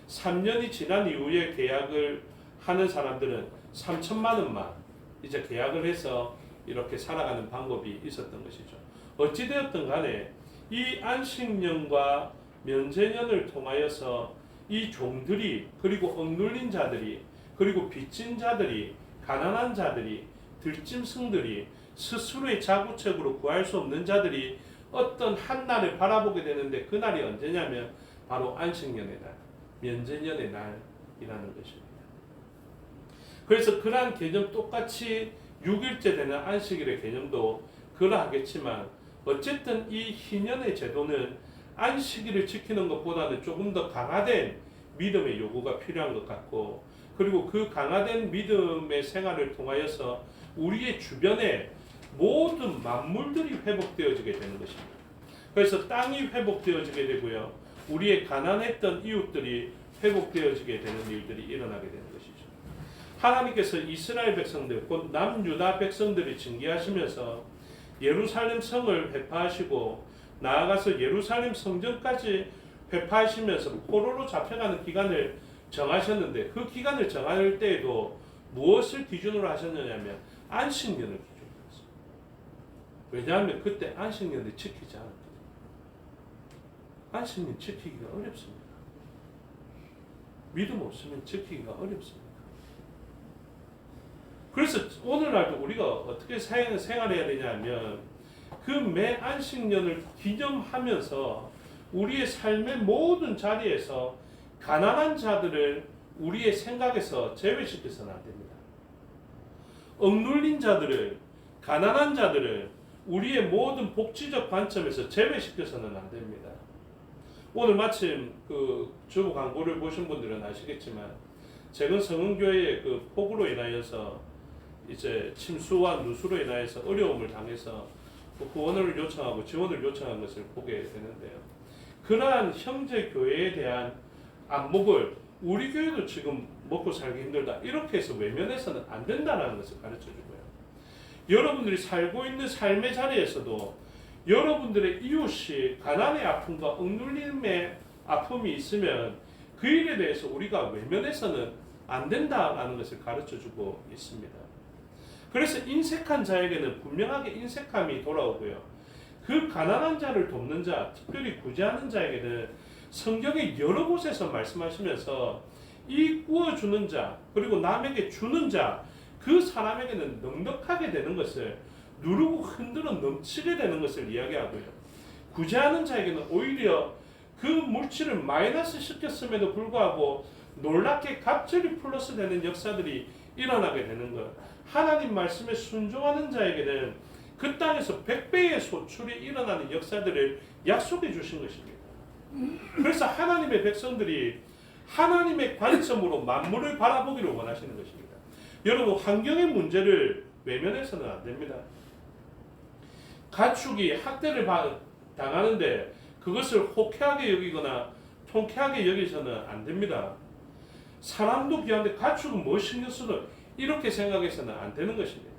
3년이 지난 이후에 계약을 하는 사람들은 3천만 원만 이제 계약을 해서 이렇게 살아가는 방법이 있었던 것이죠. 어찌되었든 간에 이 안식년과 면제년을 통하여서 이 종들이, 그리고 억눌린 자들이, 그리고 빚진 자들이, 가난한 자들이, 들짐승들이, 스스로의 자구책으로 구할 수 없는 자들이 어떤 한 날을 바라보게 되는데, 그 날이 언제냐면 바로 안식년의 날, 면제년의 날이라는 것입니다. 그래서 그러한 개념, 똑같이 6일째 되는 안식일의 개념도 그러하겠지만, 어쨌든 이 희년의 제도는 안식일을 지키는 것보다는 조금 더 강화된 믿음의 요구가 필요한 것 같고, 그리고 그 강화된 믿음의 생활을 통하여서 우리의 주변에 모든 만물들이 회복되어지게 되는 것입니다. 그래서 땅이 회복되어지게 되고요, 우리의 가난했던 이웃들이 회복되어지게 되는 일들이 일어나게 되는 것이죠. 하나님께서 이스라엘 백성들, 곧 남유다 백성들을 징계하시면서 예루살렘 성을 회파하시고 나아가서 예루살렘 성전까지 회파하시면서 포로로 잡혀가는 기간을 정하셨는데, 그 기간을 정할 때에도 무엇을 기준으로 하셨느냐면 안식년을 기준으로 했습니다. 왜냐하면 그때 안식년을 지키지 않았거든요. 안식년 지키기가 어렵습니다. 믿음 없으면 지키기가 어렵습니다. 그래서 오늘날도 우리가 어떻게 생활해야 되냐면, 그 매 안식년을 기념하면서 우리의 삶의 모든 자리에서 가난한 자들을 우리의 생각에서 제외시켜서는 안 됩니다. 억눌린 자들을, 가난한 자들을 우리의 모든 복지적 관점에서 제외시켜서는 안 됩니다. 오늘 마침 그 주보 광고를 보신 분들은 아시겠지만, 최근 성흥교회의 그 폭우로 인하여서 이제 침수와 누수로 인하여서 어려움을 당해서 후원을 요청하고 지원을 요청한 것을 보게 되는데요. 그러한 형제 교회에 대한 안목을 우리 교회도 지금 먹고 살기 힘들다, 이렇게 해서 외면해서는 안 된다는 것을 가르쳐 주고요. 여러분들이 살고 있는 삶의 자리에서도 여러분들의 이웃이 가난의 아픔과 억눌림의 아픔이 있으면 그 일에 대해서 우리가 외면해서는 안 된다라는 것을 가르쳐 주고 있습니다. 그래서 인색한 자에게는 분명하게 인색함이 돌아오고요, 그 가난한 자를 돕는 자, 특별히 구제하는 자에게는 성경의 여러 곳에서 말씀하시면서 이 구워주는 자, 그리고 남에게 주는 자, 그 사람에게는 넉넉하게 되는 것을, 누르고 흔들어 넘치게 되는 것을 이야기하고요, 구제하는 자에게는 오히려 그 물질을 마이너스 시켰음에도 불구하고 놀랍게 갑절이 플러스 되는 역사들이 일어나게 되는 것, 하나님 말씀에 순종하는 자에게는 그 땅에서 100배의 소출이 일어나는 역사들을 약속해 주신 것입니다. 그래서 하나님의 백성들이 하나님의 관점으로 만물을 바라보기를 원하시는 것입니다. 여러분, 환경의 문제를 외면해서는 안 됩니다. 가축이 학대를 당하는데 그것을 호쾌하게 여기거나 통쾌하게 여기서는 안 됩니다. 사람도 귀한데 가축은 뭐 신경 쓰노, 이렇게 생각해서는 안 되는 것입니다.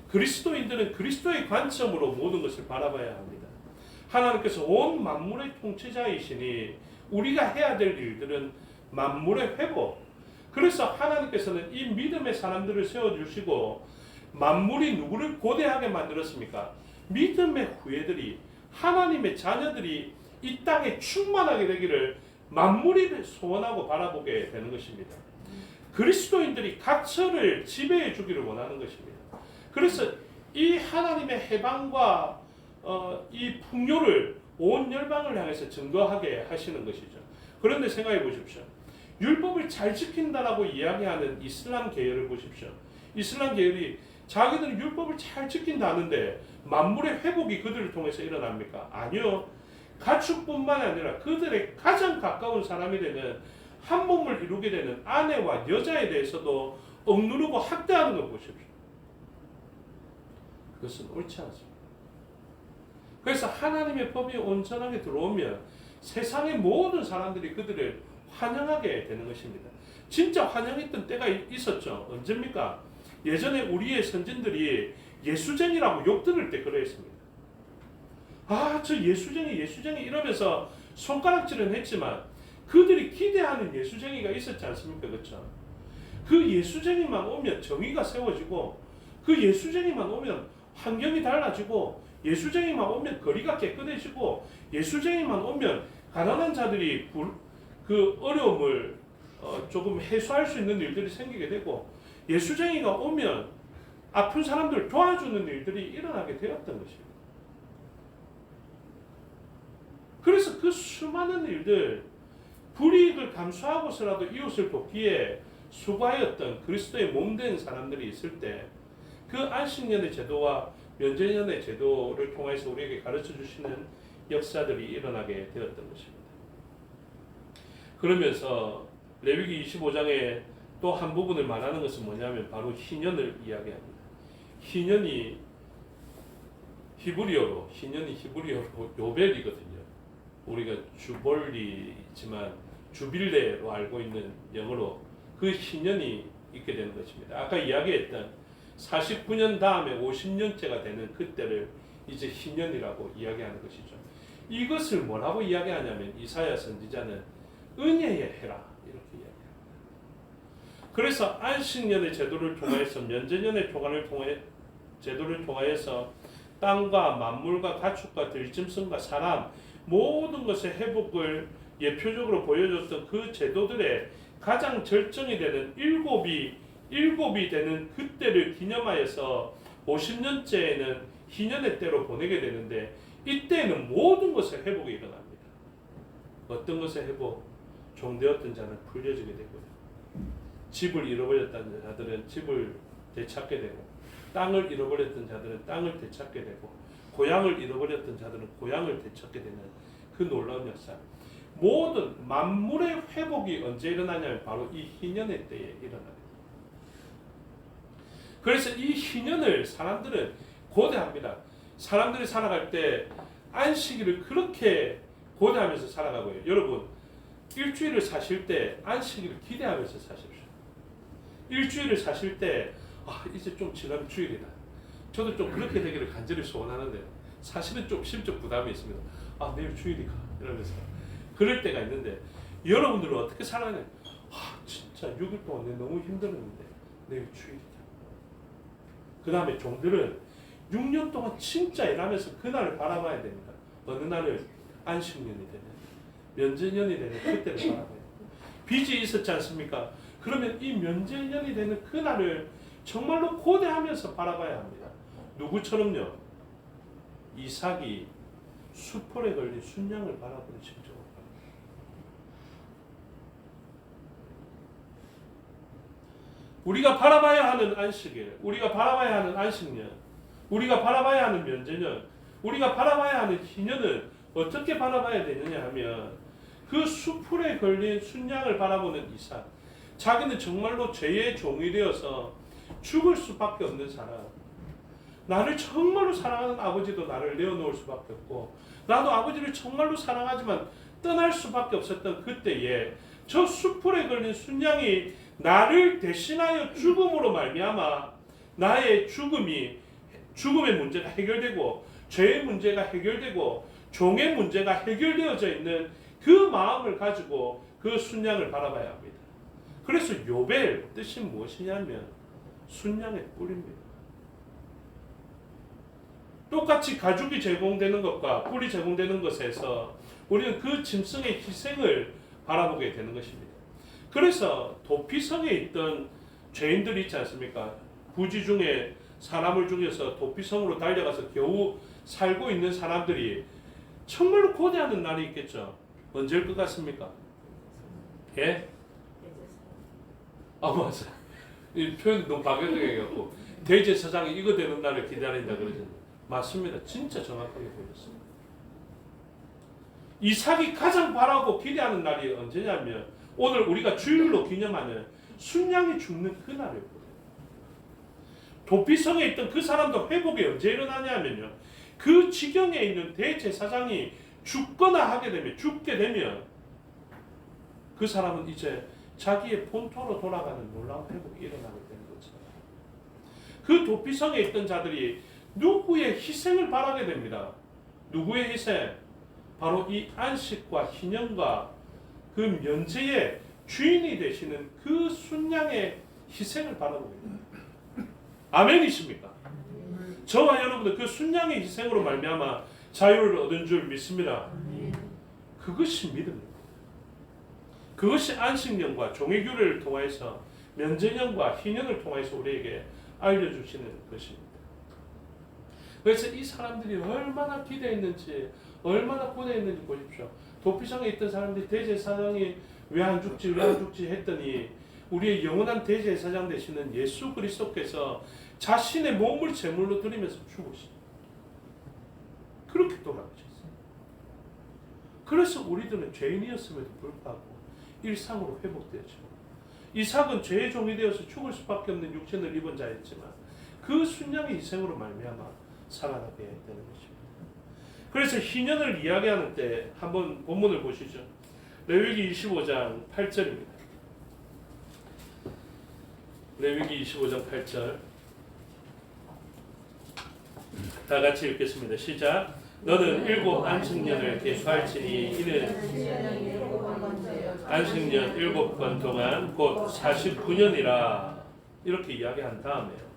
그리스도인들은 그리스도의 관점으로 모든 것을 바라봐야 합니다. 하나님께서 온 만물의 통치자이시니 우리가 해야 될 일들은 만물의 회복. 그래서 하나님께서는 이 믿음의 사람들을 세워주시고, 만물이 누구를 고대하게 만들었습니까? 믿음의 후예들이, 하나님의 자녀들이 이 땅에 충만하게 되기를 만물이 소원하고 바라보게 되는 것입니다. 그리스도인들이 각처를 지배해 주기를 원하는 것입니다. 그래서 이 하나님의 해방과 이 풍요를 온 열방을 향해서 증거하게 하시는 것이죠. 그런데 생각해 보십시오. 율법을 잘 지킨다라고 이야기하는 이슬람 계열을 보십시오. 이슬람 계열이 자기들은 율법을 잘 지킨다는데 만물의 회복이 그들을 통해서 일어납니까? 아니요. 가축뿐만 아니라 그들의 가장 가까운 사람이 되는 한 몸을 이루게 되는 아내와 여자에 대해서도 억누르고 학대하는 걸 보십시오. 그것은 옳지 않습니다. 그래서 하나님의 법이 온전하게 들어오면 세상의 모든 사람들이 그들을 환영하게 되는 것입니다. 진짜 환영했던 때가 있었죠. 언제입니까? 예전에 우리의 선진들이 예수쟁이라고 욕 들을 때 그랬습니다. 아, 저 예수쟁이 이러면서 손가락질은 했지만 그들이 기대하는 예수쟁이가 있었지 않습니까? 그렇죠? 그 예수쟁이만 오면 정의가 세워지고, 그 예수쟁이만 오면 환경이 달라지고, 예수쟁이만 오면 거리가 깨끗해지고, 예수쟁이만 오면 가난한 자들이 그 어려움을 조금 해소할 수 있는 일들이 생기게 되고 예수쟁이가 오면 아픈 사람들 도와주는 일들이 일어나게 되었던 것입니다. 그래서 그 수많은 일들, 불이익을 감수하고서라도 이웃을 돕기에 수고하였던 그리스도의 몸된 사람들이 있을 때 그 안식년의 제도와 면제년의 제도를 통해서 우리에게 가르쳐 주시는 역사들이 일어나게 되었던 것입니다. 그러면서 레위기 25장에 또 한 부분을 말하는 것은 뭐냐면 바로 희년을 이야기합니다. 희년이 히브리어로 요벨이거든요. 우리가 주볼리지만 주빌레로 알고 있는 영어로 그 희년이 있게 되는 것입니다. 아까 이야기했던 49년 다음에 50년째가 되는 그때를 이제 희년이라고 이야기하는 것이죠. 이것을 뭐라고 이야기하냐면 이사야 선지자는 은혜의 해라 이렇게 이야기합니다. 그래서 안식년의 제도를 통해서 면제년의 제도를 통하여서 땅과 만물과 가축과 들짐승과 사람 모든 것의 회복을 예표적으로 보여줬던 그 제도들의 가장 절정이 되는 일곱이 되는 그때를 기념하여서 50년째에는 희년의 때로 보내게 되는데 이때에는 모든 것의 회복이 일어납니다. 어떤 것의 회복? 종되었던 자는 풀려지게 되고요. 집을 잃어버렸던 자들은 집을 되찾게 되고 땅을 잃어버렸던 자들은 땅을 되찾게 되고 고향을 잃어버렸던 자들은 고향을 되찾게 되는 그 놀라운 역사. 모든 만물의 회복이 언제 일어나냐면 바로 이 희년의 때에 일어납니다. 그래서 이 희년을 사람들은 고대합니다. 사람들이 살아갈 때 안식일을 그렇게 고대하면서 살아가고요. 여러분 일주일을 사실 때 안식일을 기대하면서 사십시오. 일주일을 사실 때 이제 좀 지나면 주일이다. 저도 좀 그렇게 되기를 간절히 소원하는데 사실은 좀 심적 부담이 있습니다. 내일 주일이가 이러면서 그럴 때가 있는데 여러분들은 어떻게 살아가냐? 진짜 6일 동안 내가 너무 힘들었는데 내일 주일이다. 그 다음에 종들은 6년 동안 진짜 일하면서 그날을 바라봐야 됩니다. 어느 날을 안식년이 되는 면제년이 되는 그때를 바라봐야 됩니다. 빚이 있었지 않습니까? 그러면 이 면제년이 되는 그날을 정말로 고대하면서 바라봐야 합니다. 누구처럼요? 이삭이 수풀에 걸린 순양을 바라보는 심정으로. 우리가 바라봐야 하는 안식일, 우리가 바라봐야 하는 안식년, 우리가 바라봐야 하는 면제년, 우리가 바라봐야 하는 희년은 어떻게 바라봐야 되느냐 하면 그 수풀에 걸린 순양을 바라보는 이삭. 자기는 정말로 죄의 종이 되어서 죽을 수밖에 없는 사람. 나를 정말로 사랑하는 아버지도 나를 내어놓을 수밖에 없고 나도 아버지를 정말로 사랑하지만 떠날 수밖에 없었던 그때에 저 수풀에 걸린 순양이 나를 대신하여 죽음으로 말미암아 나의 죽음의 문제가 해결되고 죄의 문제가 해결되고 종의 문제가 해결되어져 있는 그 마음을 가지고 그 순양을 바라봐야 합니다. 그래서 요벨 뜻이 무엇이냐면 순양의 뿔입니다. 똑같이 가죽이 제공되는 것과 뿔이 제공되는 것에서 우리는 그 짐승의 희생을 바라보게 되는 것입니다. 그래서 도피성에 있던 죄인들이 있지 않습니까? 부지 중에 사람을 죽여서 도피성으로 달려가서 겨우 살고 있는 사람들이 정말로 고대하는 날이 있겠죠. 언제일 것 같습니까? 예? 맞아. 이 표현이 너무 박연하게 해갖고 대제사장이 이거 되는 날을 기다린다 그러잖아요. 맞습니다. 진짜 정확하게 보였습니다. 이삭이 가장 바라고 기대하는 날이 언제냐면 오늘 우리가 주일로 기념하는 순양이 죽는 그날을 보여요. 도피성에 있던 그 사람도 회복이 언제 일어나냐면요. 그 지경에 있는 대제사장이 죽게 되면 그 사람은 이제 자기의 본토로 돌아가는 놀라운 회복이 일어나게 되는 거죠. 그 도피성에 있던 자들이 누구의 희생을 바라게 됩니다. 누구의 희생? 바로 이 안식과 희년과 그 면제의 주인이 되시는 그 순양의 희생을 바라보게 됩니다. 아멘이십니까? 저와 여러분들 그 순양의 희생으로 말미암아 자유를 얻은 줄 믿습니다. 그것이 믿음입니다. 그것이 안식년과 종의규례를 통해서 면제년과 희년을 통해서 우리에게 알려주시는 것입니다. 그래서 이 사람들이 얼마나 기대했는지, 얼마나 고뇌했는지 보십시오. 도피성에 있던 사람들이 대제사장이 왜 안 죽지 했더니 우리의 영원한 대제사장 되시는 예수 그리스도께서 자신의 몸을 제물로 드리면서 죽으신, 그렇게 돌아가셨어요. 그래서 우리들은 죄인이었음에도 불구하고 일상으로 회복되었죠. 이삭은 죄의 종이 되어서 죽을 수밖에 없는 육신을 입은 자였지만 그 순양의 희생으로 말미암아 살아나게 되는 것입니다. 그래서 희년을 이야기하는 때 한번 본문을 보시죠. 레위기 25장 8절입니다. 레위기 25장 8절 다 같이 읽겠습니다. 시작. 너는 7 안식년을 계수할지니 이는 안식년 7번 동안 곧 49년이라. 이렇게 이야기한 다음에요.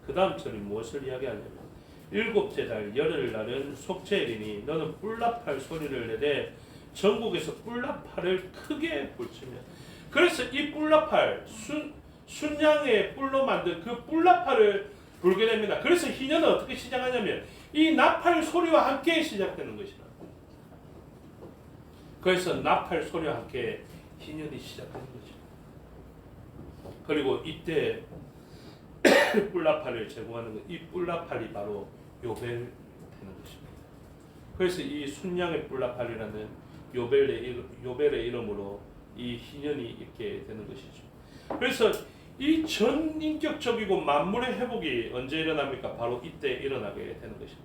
그 다음 절이 무엇을 이야기하냐면 7째 달 열흘날은 속죄일이니 너는 뿔나팔 소리를 내되 전국에서 뿔나팔을 크게 불치며. 그래서 이 뿔나팔 순양의 뿔로 만든 그 뿔나팔을 불게 됩니다. 그래서 희년은 어떻게 시작하냐면 이 나팔 소리와 함께 시작되는 것이다. 그래서 나팔 소리와 함께 희년이 시작되는 것이다. 그리고 이때 뿔나팔을 제공하는 이 뿔나팔이 바로 요벨 되는 것입니다. 그래서 이 순양의 뿔나팔이라는 요벨의 이름으로 이 희년이 있게 되는 것이죠. 그래서 이 전인격적이고 만물의 회복이 언제 일어납니까? 바로 이때 일어나게 되는 것입니다.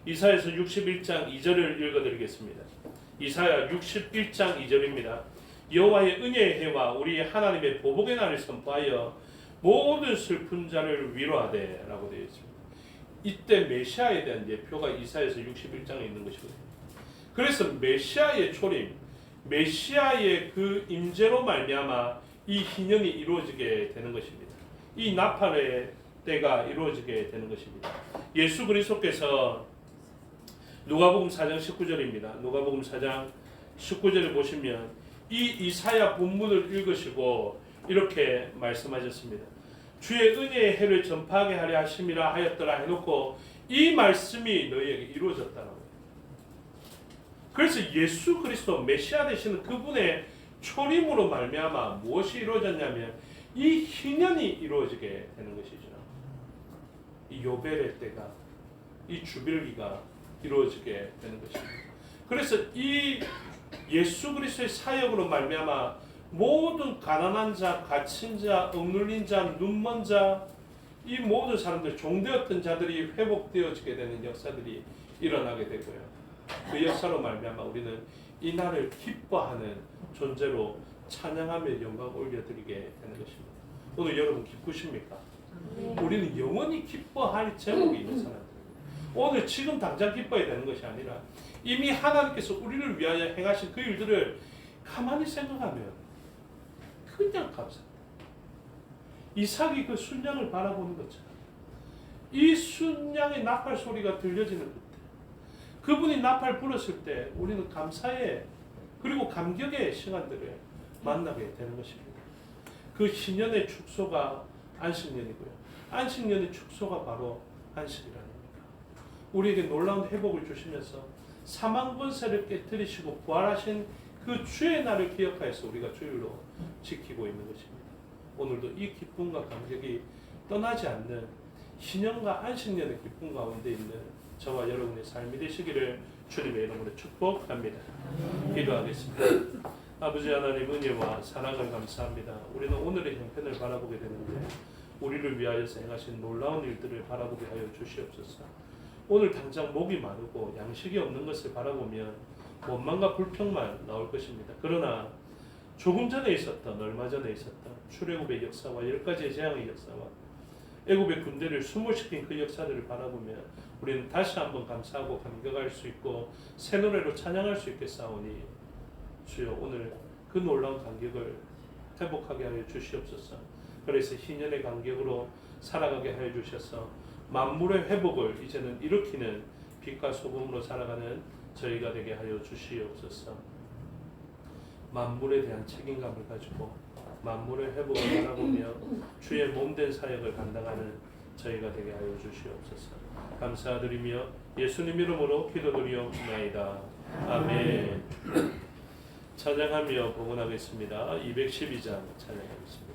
이사야서 61장 2절을 읽어드리겠습니다. 이사야 61장 2절입니다. 여호와의 은혜의 해와 우리 하나님의 보복의 날을 선포하여 모든 슬픈 자를 위로하되 라고 되어 있습니다. 이때 메시아에 대한 예표가 이사야서 61장에 있는 것이거든요. 그래서 메시아의 초림, 메시아의 그 임재로 말미암아 이 희년이 이루어지게 되는 것입니다. 이 나팔의 때가 이루어지게 되는 것입니다. 예수 그리스도께서 누가복음 4장 19절입니다. 누가복음 4장 19절을 보시면 이 이사야 본문을 읽으시고 이렇게 말씀하셨습니다. 주의 은혜의 해를 전파하게 하려 하심이라 하였더라 해놓고 이 말씀이 너희에게 이루어졌다라고. 그래서 예수 그리스도 메시아 되시는 그분의 초림으로 말미암아 무엇이 이루어졌냐면 이 희년이 이루어지게 되는 것이죠. 이 요벨의 때가, 이 주빌기가 이루어지게 되는 것입니다. 그래서 이 예수 그리스도의 사역으로 말미암아 모든 가난한 자, 갇힌 자, 억눌린 자, 눈먼 자, 이 모든 사람들, 종되었던 자들이 회복되어지게 되는 역사들이 일어나게 되고요. 그 역사로 말미암아 우리는 이 날을 기뻐하는 존재로 찬양하며 영광 올려드리게 되는 것입니다. 오늘 여러분 기쁘십니까? 우리는 영원히 기뻐할 제목이 있는 사람들입니다. 오늘 지금 당장 기뻐야 되는 것이 아니라 이미 하나님께서 우리를 위하여 행하신 그 일들을 가만히 생각하면 그냥 감사합니다. 이삭이 그 순양을 바라보는 것처럼 이 순양의 나팔 소리가 들려지는 그때, 그분이 나팔 불었을 때 우리는 감사의 그리고 감격의 시간들을 만나게 되는 것입니다. 그 희년의 축소가 안식년이고요. 안식년의 축소가 바로 안식이라는 겁니다. 우리에게 놀라운 회복을 주시면서 사망 권세를 깨뜨리시고 부활하신 그 주의 날을 기억하여서 우리가 주일로 지키고 있는 것입니다. 오늘도 이 기쁨과 감격이 떠나지 않는 희년과 안식년의 기쁨 가운데 있는 저와 여러분의 삶이 되시기를 주님의 이름으로 축복합니다. 기도하겠습니다. 아버지 하나님 은혜와 사랑을 감사합니다. 우리는 오늘의 형편을 바라보게 되는데 우리를 위하여 행하신 놀라운 일들을 바라보게 하여 주시옵소서. 오늘 당장 목이 마르고 양식이 없는 것을 바라보면 원망과 불평만 나올 것입니다. 그러나 조금 전에 있었던, 얼마 전에 있었던 출애굽의 역사와 10가지의 재앙의 역사와 애굽의 군대를 수모시킨 그 역사들을 바라보며 우리는 다시 한번 감사하고 감격할 수 있고 새 노래로 찬양할 수 있겠사오니 주여 오늘 그 놀라운 감격을 회복하게 하여 주시옵소서. 그래서 희년의 감격으로 살아가게 하여 주셔서 만물의 회복을 이제는 일으키는 빛과 소금으로 살아가는 저희가 되게 하여 주시옵소서. 만물에 대한 책임감을 가지고 만물의 회복을 바라보며 주의 몸된 사역을 감당하는 저희가 되게 하여 주시옵소서. 감사드리며 예수님 이름으로 기도드리옵나이다. 아멘. 찬양하며 복원하겠습니다. 212장 찬양하겠습니다.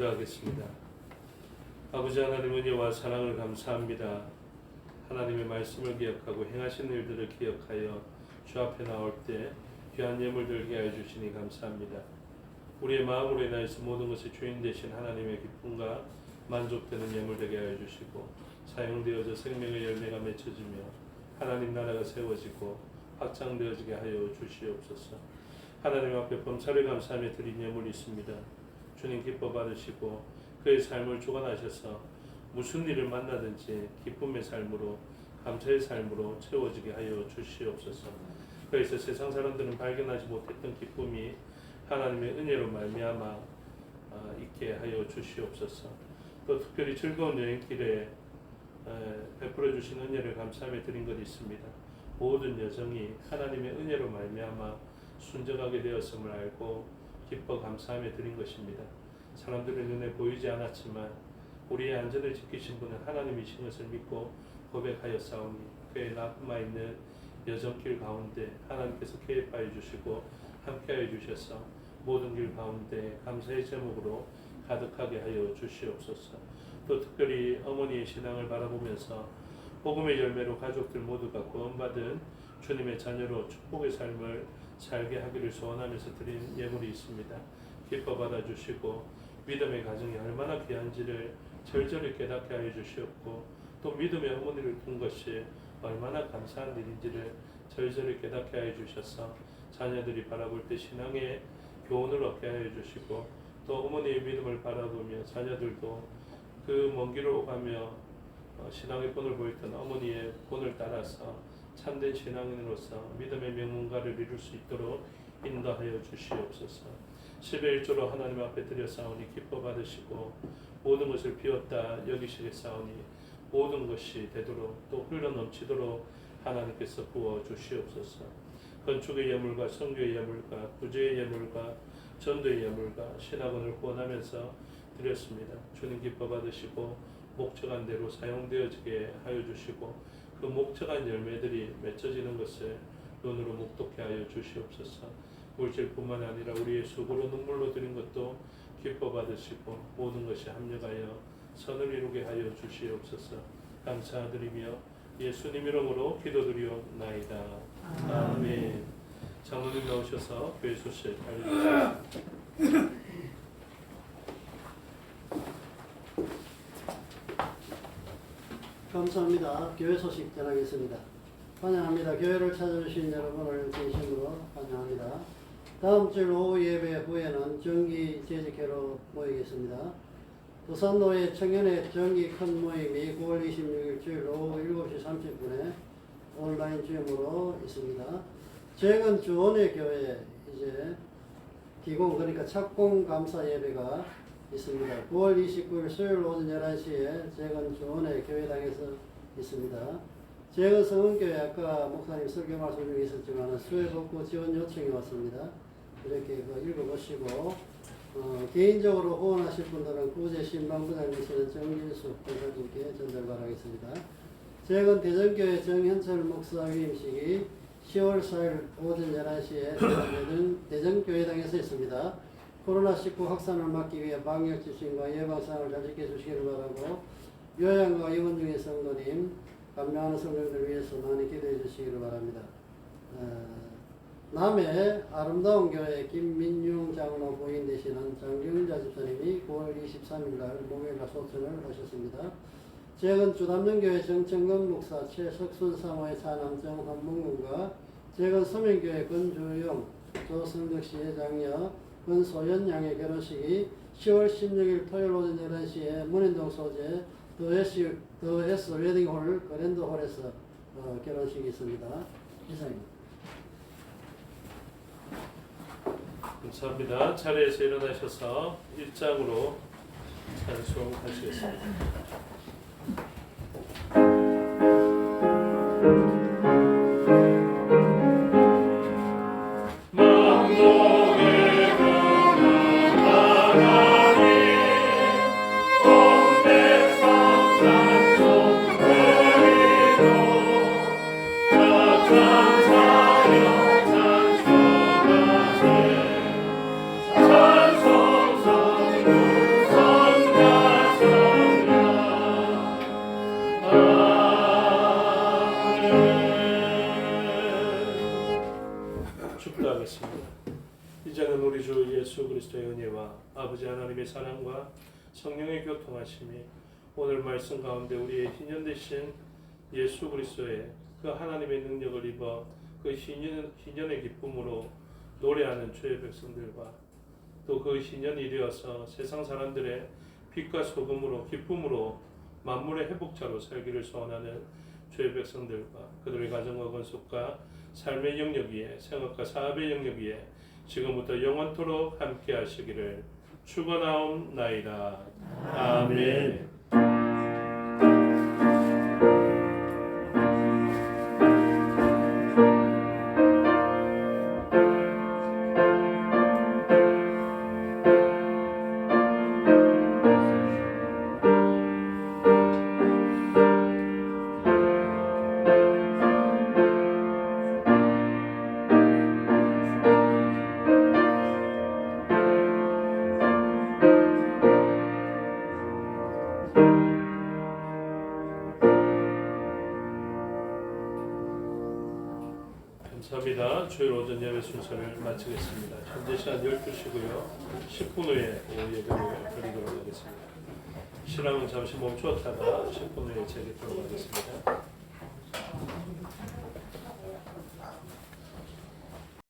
기도하겠습니다. 아버지 하나님 은혜와 사랑을 감사합니다. 하나님의 말씀을 기억하고 행하신 일들을 기억하여 주 앞에 나올 때 귀한 예물 들게 하여 주시니 감사합니다. 우리의 마음으로 인하여서 모든 것의 주인 되신 하나님의 기쁨과 만족되는 예물 되게 하여 주시고 사용되어져 생명의 열매가 맺혀지며 하나님 나라가 세워지고 확장되어지게 하여 주시옵소서. 하나님 앞에 범사를 감사하며 드린 예물이 있습니다. 주님 기뻐 받으시고 그의 삶을 주관하셔서 무슨 일을 만나든지 기쁨의 삶으로 감사의 삶으로 채워지게 하여 주시옵소서. 그래서 세상 사람들은 발견하지 못했던 기쁨이 하나님의 은혜로 말미암아 있게 하여 주시옵소서. 또 특별히 즐거운 여행길에 베풀어 주신 은혜를 감사하며 드린 것이 있습니다. 모든 여정이 하나님의 은혜로 말미암아 순적하게 되었음을 알고 기뻐 감사하며 드린 것입니다. 사람들의 눈에 보이지 않았지만 우리의 안전을 지키신 분은 하나님이신 것을 믿고 고백하였사오니 그에 남아 있는 여정길 가운데 하나님께서 개입하여 주시고 함께하여 주셔서 모든 길 가운데 감사의 제목으로 가득하게 하여 주시옵소서. 또 특별히 어머니의 신앙을 바라보면서 복음의 열매로 가족들 모두가 구원받은 주님의 자녀로 축복의 삶을 살게 하기를 소원하면서 드린 예물이 있습니다. 기뻐 받아주시고 믿음의 가정이 얼마나 귀한지를 절절히 깨닫게 하여 주시옵고 또 믿음의 어머니를 둔 것이 얼마나 감사한 일인지를 절절히 깨닫게 하여 주셔서 자녀들이 바라볼 때 신앙의 교훈을 얻게 하여 주시고 또 어머니의 믿음을 바라보며 자녀들도 그 먼 길을 오가며 신앙의 본을 보였던 어머니의 본을 따라서 참된 신앙인으로서 믿음의 명문가를 이룰 수 있도록 인도하여 주시옵소서. 10의 1조로 하나님 앞에 드렸사오니 기뻐 받으시고 모든 것을 비웠다 여기시겠사오니 모든 것이 되도록 또 흘러넘치도록 하나님께서 부어 주시옵소서. 건축의 예물과 성교의 예물과 구제의 예물과 전도의 예물과 신학원을 후원하면서 드렸습니다. 주님 기뻐 받으시고 목적한 대로 사용되어지게 하여 주시고 그 목적한 열매들이 맺혀지는 것을 눈으로 목독해 하여 주시옵소서. 물질뿐만 아니라 우리의 수고로 눈물로 드린 것도 기뻐 받으시고 모든 것이 합력하여 선을 이루게 하여 주시옵소서. 감사드리며 예수님 이름으로 기도드리옵나이다. 아멘. 장로님 나오셔서 교회 소식 알려주십시오. 감사합니다. 교회 소식 전하겠습니다. 환영합니다. 교회를 찾아주신 여러분을 진심으로 환영합니다. 다음 주 오후 예배 후에는 정기 재직회로 모이겠습니다. 부산노회 청년회 정기 큰 모임이 9월 26일 주일 오후 7시 30분에 온라인 주임으로 있습니다. 최근 주원회 교회 이제 기공 그러니까 착공 감사 예배가 있습니다. 9월 29일 수요일 오전 11시에 최근 주원회 교회당에서 있습니다. 최근 성은교회 아까 목사님 설교 말씀 중에 있었지만 수혜복구 지원 요청이 왔습니다. 이렇게 읽어보시고 개인적으로 후원하실 분들은 구제 신방부장이시는 정진수 권사님께 전달 바라겠습니다. 최근 대전교회 정현철 목사 위임식이 10월 4일 오전 11시에 대전교회당에서 있습니다. 코로나19 확산을 막기 위해 방역 지침과 예방사항을 잘 지켜주시기를 바라고 요양과 입원 중인 성도님, 감량하는 성도님들 위해서 많이 기도해 주시기를 바랍니다. 남해 아름다운 교회 김민용 장로 부인 되시는 장경자 집사님이 9월 23일 날 목요일날 소천을 하셨습니다. 최근 주담정교회 정청근 목사 최석순 사모의 차남 정한문군과 최근 서명교회 건주영 조성덕 씨의 장녀 권소연 양의 결혼식이 10월 16일 토요일 오전 11시에 문인동 소재 더 S 웨딩홀 그랜드홀에서 결혼식이 있습니다. 이상입니다. 감사합니다. 자리에서 일어나셔서 1장으로 찬송하시겠습니다. 이제는 우리 주 예수 그리스도의 은혜와 아버지 하나님의 사랑과 성령의 교통하심이 오늘 말씀 가운데 우리의 희년 되신 예수 그리스도의 그 하나님의 능력을 입어 그 희년의 기쁨으로 노래하는 주의 백성들과 또 그 희년이 이르어서 세상 사람들의 빛과 소금으로 기쁨으로 만물의 회복자로 살기를 소원하는 주의 백성들과 그들의 가정과 건속과 삶의 영역 위에 생업과 사업의 영역 위에 지금부터 영원토록 함께 하시기를 축원하옵나이다. 아멘. 감사합니다. 주일 오전 예배 순서를 마치겠습니다. 현재 시간 12시고요. 10분 후에 오후 예배를 드리도록 하겠습니다. 신앙은 잠시 멈추었다가 10분 후에 재개하도록 하겠습니다.